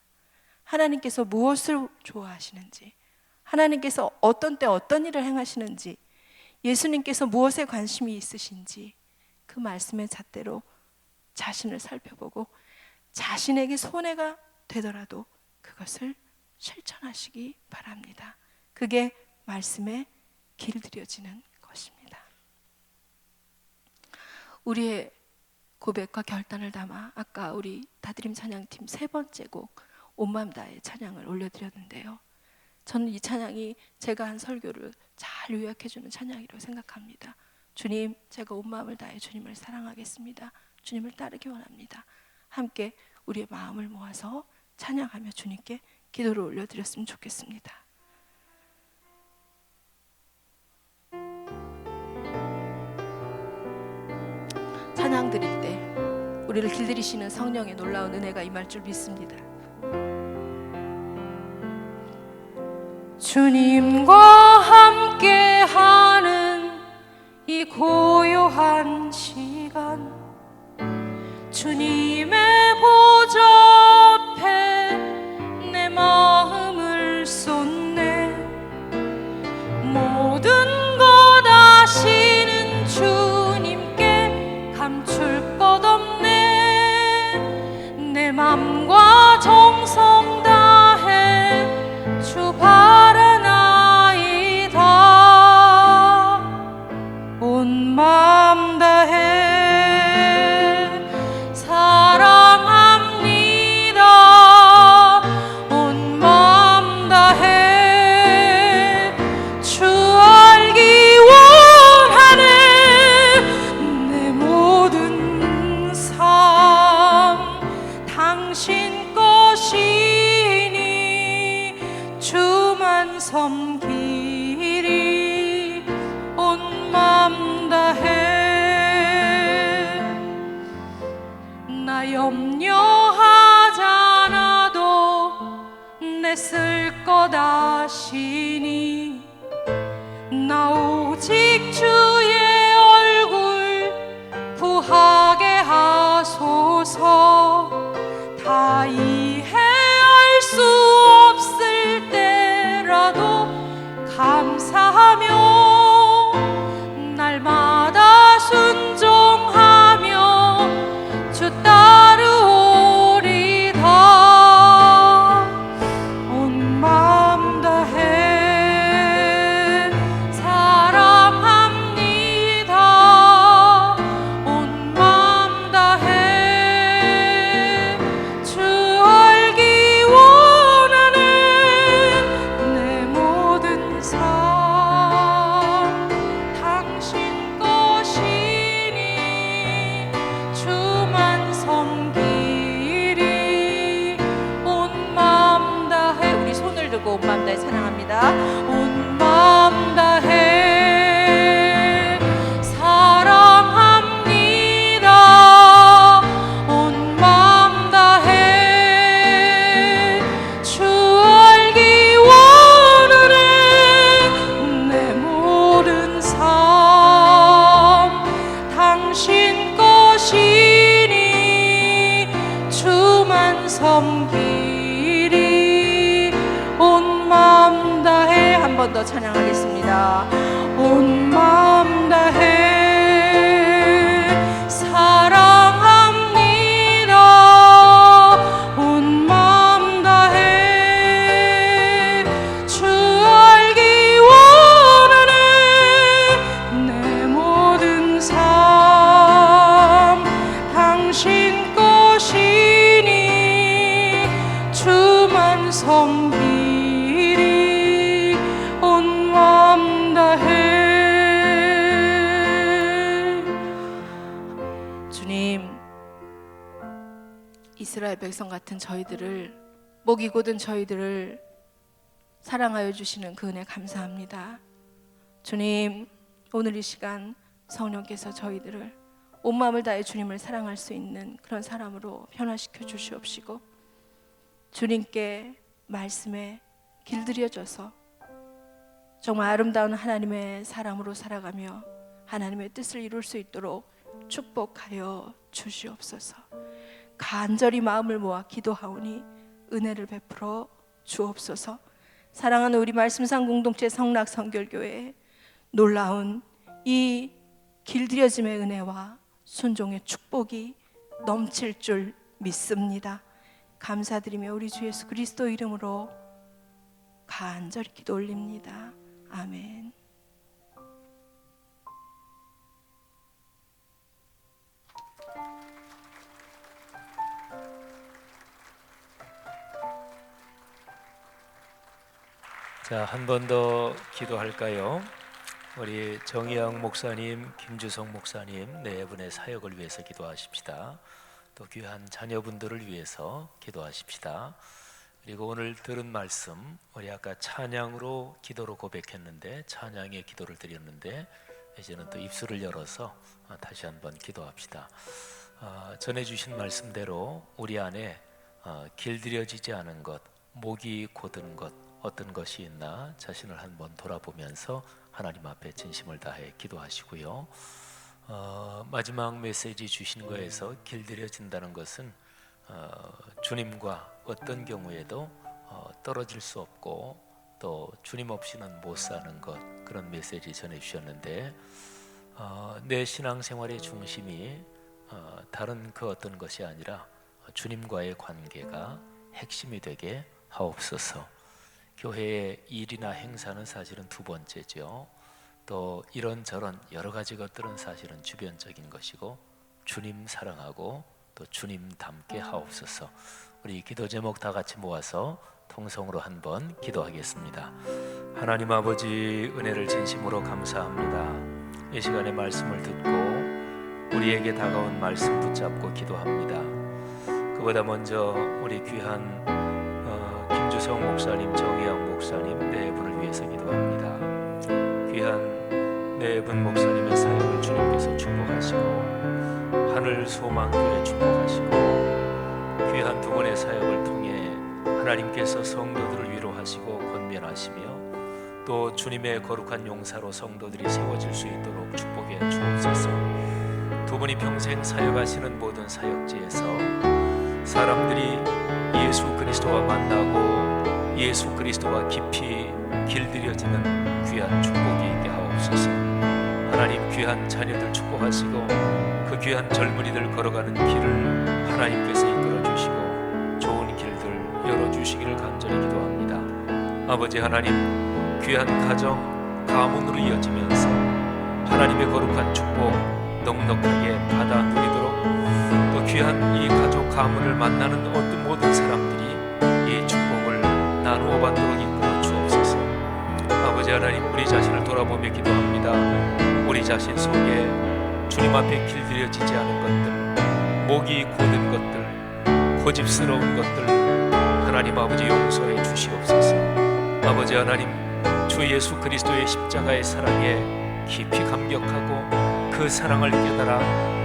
H: 하나님께서 무엇을 좋아하시는지, 하나님께서 어떤 때 어떤 일을 행하시는지, 예수님께서 무엇에 관심이 있으신지 그 말씀의 잣대로 자신을 살펴보고 자신에게 손해가 되더라도 그것을 실천하시기 바랍니다. 그게 말씀에 길들여지는 것입니다. 우리의 고백과 결단을 담아 아까 우리 다드림 찬양팀 3번째 곡 온 마음 다해 찬양을 올려드렸는데요, 저는 이 찬양이 제가 한 설교를 잘 요약해주는 찬양이라고 생각합니다. 주님, 제가 온 마음을 다해 주님을 사랑하겠습니다. 주님을 따르기 원합니다. 함께 우리의 마음을 모아서 찬양하며 주님께 기도를 올려드렸으면 좋겠습니다. 찬양 드릴 때 우리를 길들이시는 성령의 놀라운 은혜가 임할 줄 믿습니다. 주님과 함께하는 이 고요한 시간, 주님의 보좌 앞에 내 마음을 쏟네. 모든 것 아시는 주님께 감출 것 없네. 내 맘과 정성 다해 주 바라나이다. 온 맘 다해 섬기리. 온 맘 다해 나 염려하지 않아도 내 쓸 것 아시니. 나 오직 주의 얼굴 구하게 하소서. 다 이해할 수 없을 때라도 감사하며 날마다 순종하며 주 따르오리다. 온 마음 다해 주님, 이스라엘 백성 같은 저희들을, 목이 곧은 저희들을 사랑하여 주시는 그 은혜 감사합니다. 주님, 오늘 이 시간 성령께서 저희들을 온 마음을 다해 주님을 사랑할 수 있는 그런 사람으로 변화시켜 주시옵시고, 주님께 말씀에 길들여져서 정말 아름다운 하나님의 사람으로 살아가며 하나님의 뜻을 이룰 수 있도록 축복하여 주시옵소서. 간절히 마음을 모아 기도하오니 은혜를 베풀어 주옵소서. 사랑하는 우리 말씀상 공동체 성락 성결교회에 놀라운 이 길들여짐의 은혜와 순종의 축복이 넘칠 줄 믿습니다. 감사드리며 우리 주 예수 그리스도 이름으로 간절히 기도 올립니다. 아멘.
A: 자, 한 번 더 기도할까요? 우리 정의양 목사님, 김주성 목사님 네 분의 사역을 위해서 기도하십시다. 또 귀한 자녀분들을 위해서 기도하십시다. 그리고 오늘 들은 말씀, 우리 아까 찬양으로 기도로 고백했는데, 찬양의 기도를 드렸는데, 이제는 또 입술을 열어서 다시 한번 기도합시다. 전해주신 말씀대로 우리 안에 길들여지지 않은 것, 목이 곧은 것, 어떤 것이 있나 자신을 한번 돌아보면서 하나님 앞에 진심을 다해 기도하시고요. 마지막 메시지 주신 거에서 길들여진다는 것은 주님과 어떤 경우에도 떨어질 수 없고 또 주님 없이는 못 사는 것, 그런 메시지 전해주셨는데, 내 신앙생활의 중심이 다른 그 어떤 것이 아니라 주님과의 관계가 핵심이 되게 하옵소서. 교회의 일이나 행사는 사실은 두 번째죠. 또 이런저런 여러 가지 것들은 사실은 주변적인 것이고, 주님 사랑하고 또 주님 닮게 하옵소서. 우리 기도 제목 다 같이 모아서 통성으로 한번 기도하겠습니다. 하나님 아버지, 은혜를 진심으로 감사합니다. 이 시간에 말씀을 듣고 우리에게 다가온 말씀 붙잡고 기도합니다. 그보다 먼저 우리 귀한 김주성 목사님, 정의양 목사님 네 분을 위해서 기도합니다. 귀한 네 분 목사님의 사역을 주님께서 축복하시고, 하늘 소망교회 축복하시고, 귀한 두 분의 사역을 통해 하나님께서 성도들을 위로하시고 권면하시며 또 주님의 거룩한 용사로 성도들이 세워질 수 있도록 축복해 주옵소서. 두 분이 평생 사역하시는 모든 사역지에서 사람들이 예수 그리스도와 만나고 예수 그리스도와 깊이 길들여지는 귀한 축복이 있게 하옵소서. 하나님, 귀한 자녀들 축복하시고 그 귀한 젊은이들 걸어가는 길을 하나님께서 이끌어 주시고 좋은 길들 열어주시기를 간절히 기도합니다. 아버지 하나님, 귀한 가정, 가문으로 이어지면서 하나님의 거룩한 축복 넉넉하게 받아 누리도록, 또 귀한 이 가족 가문을 만나는 어떤 모든 사람들이 이 축복을 나누어 받도록 이끌어 주옵소서. 아버지 하나님, 우리 자신을 돌아보며 기도합니다. 우리 자신 속에 주님 앞에 길들여지지 않은 것들, 목이 곧은 것들, 고집스러운 것들 하나님 아버지 용서해 주시옵소서. 아버지 하나님, 주 예수 그리스도의 십자가의 사랑에 깊이 감격하고 그 사랑을 깨달아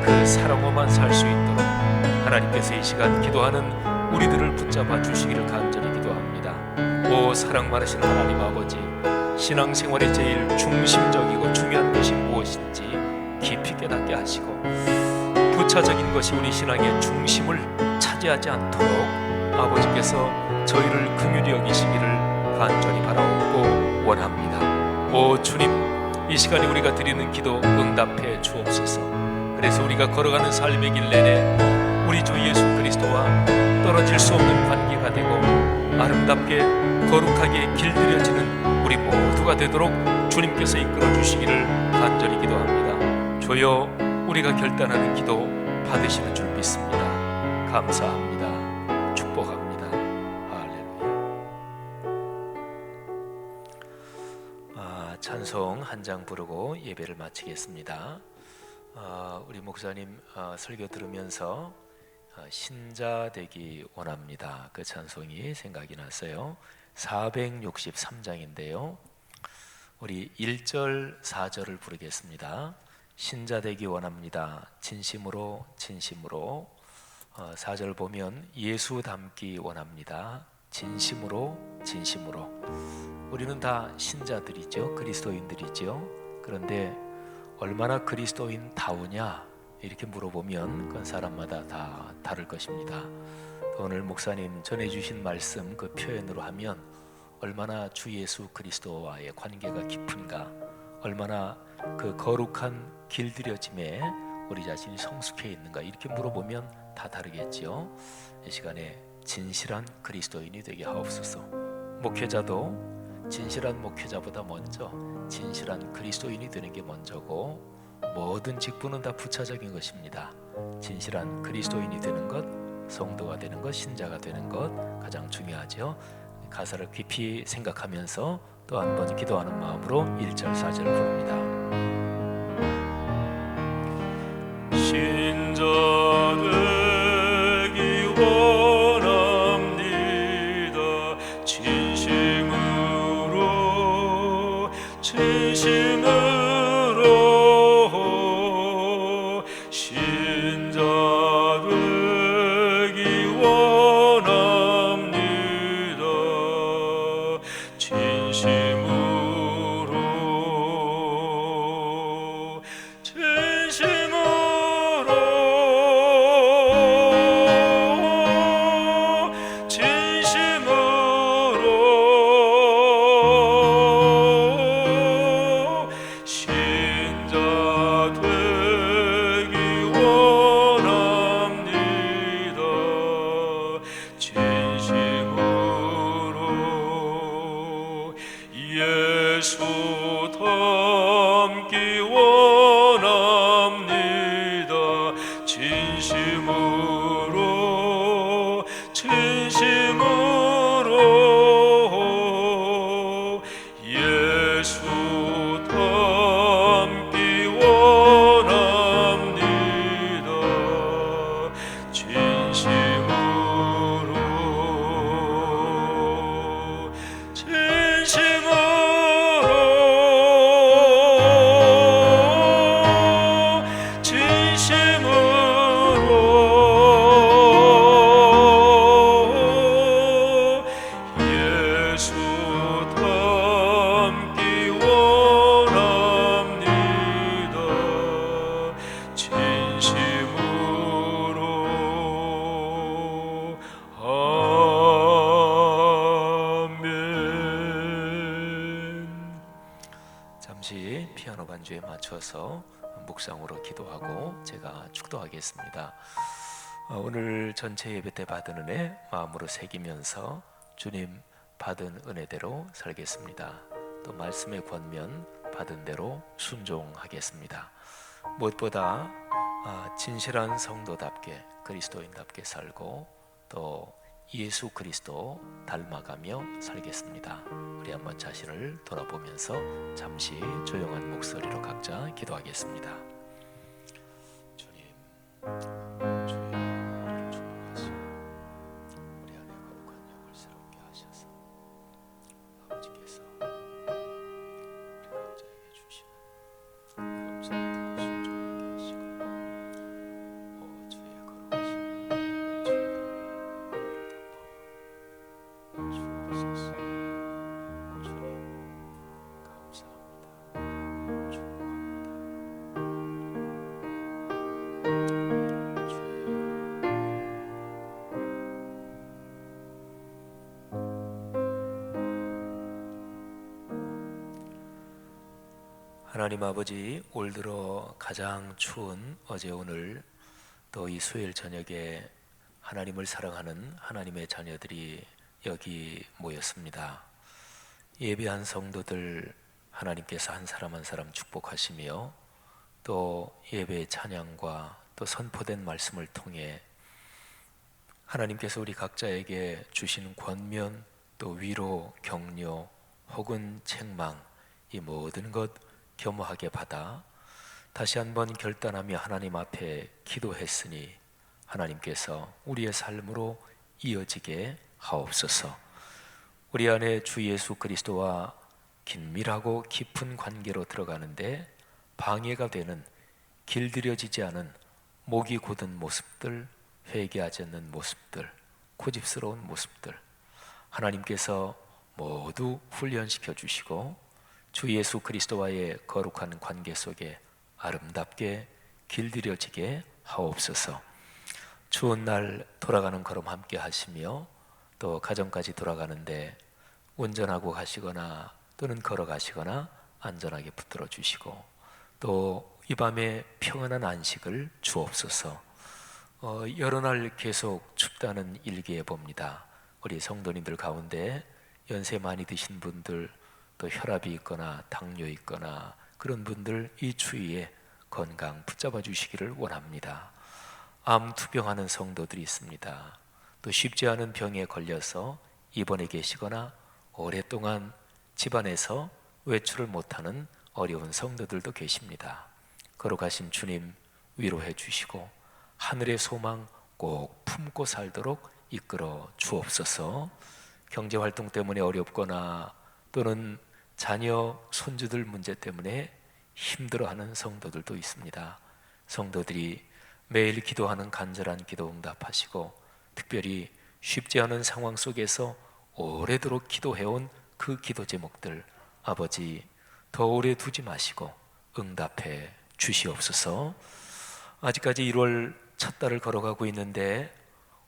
A: 그 사랑으로만 살 수 있도록 하나님께서 이 시간 기도하는 우리들을 붙잡아 주시기를 간절히 기도합니다. 오 사랑 많으신 하나님 아버지, 신앙생활의 제일 중심적이고 중요한 것이 무엇인지 깊이 깨닫게 하시고, 부차적인 것이 우리 신앙의 중심을 차지하지 않도록 아버지께서 저희를 긍휼히 여기시기를 간절히 바라옵고 원합니다. 오 주님, 이 시간에 우리가 드리는 기도 응답해 주옵소서. 그래서 우리가 걸어가는 삶의 길 내내 우리 주 예수 그리스도와 떨어질 수 없는 관계가 되고 아름답게 거룩하게 길들여지는 우리 모두가 되도록 주님께서 이끌어 주시기를 간절히 기도합니다. 주여, 우리가 결단하는 기도 받으시는 줄 믿습니다. 감사합니다. 축복합니다. 할렐루야. 찬송 한 장 부르고 예배를 마치겠습니다. 우리 우리 목사님 설교 들으면서 신자 되기 원합니다. 그 찬송이 생각이 났어요. 463장인데요. 우리 1절 4절을 부르겠습니다. 신자 되기 원합니다. 진심으로 진심으로. 4절 보면 예수 닮기 원합니다. 진심으로 진심으로. 우리는 다 신자들이죠. 그리스도인들이죠. 그런데 얼마나 그리스도인다우냐 이렇게 물어보면 그건 사람마다 다 다를 것입니다. 오늘 목사님 전해주신 말씀 그 표현으로 하면 얼마나 주 예수 그리스도와의 관계가 깊은가, 얼마나 그 거룩한 길들여짐에 우리 자신이 성숙해 있는가 이렇게 물어보면 다 다르겠죠. 이 시간에 진실한 그리스도인이 되게 하옵소서. 목회자도 진실한 목회자보다 먼저 진실한 그리스도인이 되는 게 먼저고, 모든 직분은 다 부차적인 것입니다. 진실한 그리스도인이 되는 것, 성도가 되는 것, 신자가 되는 것 가장 중요하죠. 가사를 깊이 생각하면서 또 한 번 기도하는 마음으로 1절 4절 부릅니다.
F: 신자 되기 원합니다. 진심으로 진심으로 신자 되기 원합니다. 진심으로 신자 되기 원합니다. 진심으로 예수 닮기 원합니다. 진심으로 진심으로 예수 닮기 원합니다. 진심으로 진심으로 예수 닮기 원합니다. 진심으로 아멘.
A: 잠시 피아노 반주에 맞춰서 묵상으로 기도하고 제가 축도하겠습니다. 오늘 전체 예배 때 받은 은혜 마음으로 새기면서 주님 받은 은혜대로 살겠습니다. 또 말씀의 권면 받은 대로 순종하겠습니다. 무엇보다 진실한 성도답게 그리스도인답게 살고 또 예수 그리스도 닮아가며 살겠습니다. 우리 한번 자신을 돌아보면서 잠시 조용한 목소리로 각자 기도하겠습니다. 주님, 주의 우리를 축복하시고 우리 안에 거룩한 영을 새롭게 하셔서 아버지께서 우리 각자에게 주시는 그 음성을 듣고 순종하게 하시고 주의 거룩하신 은총으로 주옵소서. 주님 감사합니다. 축복합니다. 주의 하나님 아버지, 올 들어 가장 추운 어제 오늘 또 이 수요일 저녁에 하나님을 사랑하는 하나님의 자녀들이 여기 모였습니다. 예배한 성도들 하나님께서 한 사람 한 사람 축복하시며 또 예배의 찬양과 또 선포된 말씀을 통해 하나님께서 우리 각자에게 주시는 권면 또 위로 격려 혹은 책망 이 모든 것 겸허하게 받아 다시 한번 결단하며 하나님 앞에 기도했으니 하나님께서 우리의 삶으로 이어지게 하옵소서. 우리 안에 주 예수 그리스도와 긴밀하고 깊은 관계로 들어가는데 방해가 되는, 길들여지지 않은 목이 곧은 모습들, 회개하지 않는 모습들, 고집스러운 모습들, 하나님께서 모두 훈련시켜 주시고 주 예수 그리스도와의 거룩한 관계 속에 아름답게 길들여지게 하옵소서. 추운 날 돌아가는 걸음 함께 하시며 또 가정까지 돌아가는데 운전하고 가시거나 또는 걸어가시거나 안전하게 붙들어 주시고 또 이 밤에 평안한 안식을 주옵소서. 여러 날 계속 춥다는 일기에 봅니다. 우리 성도님들 가운데 연세 많이 드신 분들, 또 혈압이 있거나 당뇨 있거나 그런 분들 이 추위에 건강 붙잡아 주시기를 원합니다. 암 투병하는 성도들이 있습니다. 또 쉽지 않은 병에 걸려서 입원해 계시거나 오랫동안 집안에서 외출을 못하는 어려운 성도들도 계십니다. 거룩하신 주님 위로해 주시고 하늘의 소망 꼭 품고 살도록 이끌어 주옵소서. 경제활동 때문에 어렵거나 또는 자녀, 손주들 문제 때문에 힘들어하는 성도들도 있습니다. 성도들이 매일 기도하는 간절한 기도 응답하시고 특별히 쉽지 않은 상황 속에서 오래도록 기도해온 그 기도 제목들 아버지 더 오래 두지 마시고 응답해 주시옵소서. 아직까지 1월 첫 달을 걸어가고 있는데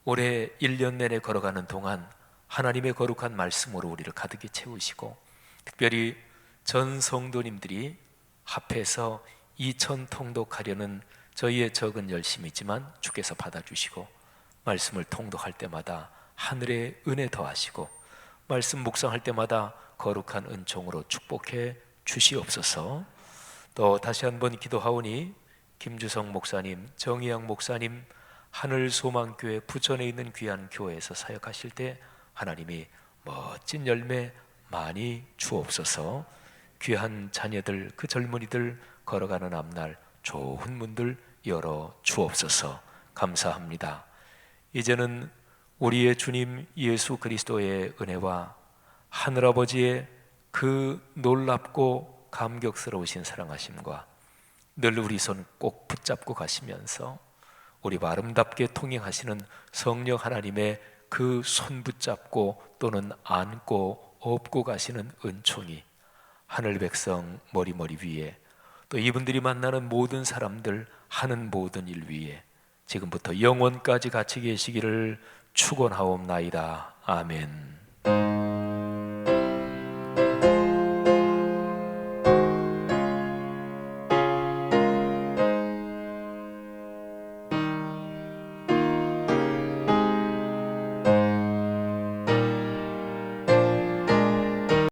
A: 올해 1년 내내 걸어가는 동안 하나님의 거룩한 말씀으로 우리를 가득히 채우시고 특별히 전 성도님들이 합해서 2,000 통독하려는 저희의 적은 열심이지만 주께서 받아주시고 말씀을 통독할 때마다 하늘의 은혜 더하시고 말씀 묵상할 때마다 거룩한 은총으로 축복해 주시옵소서. 또 다시 한번 기도하오니 김주성 목사님, 정의양 목사님 하늘소망교회 부천에 있는 귀한 교회에서 사역하실 때 하나님이 멋진 열매 많이 주옵소서. 귀한 자녀들, 그 젊은이들 걸어가는 앞날 좋은 문들 열어 주옵소서. 감사합니다. 이제는 우리의 주님 예수 그리스도의 은혜와 하늘아버지의 그 놀랍고 감격스러우신 사랑하심과 늘 우리 손 꼭 붙잡고 가시면서 우리 아름답게 통행하시는 성령 하나님의 그 손 붙잡고 또는 안고 업고 가시는 은총이 하늘 백성 머리머리 위에 또 이분들이 만나는 모든 사람들 하는 모든 일 위에 지금부터 영원까지 같이 계시기를 축원하옵나이다. 아멘.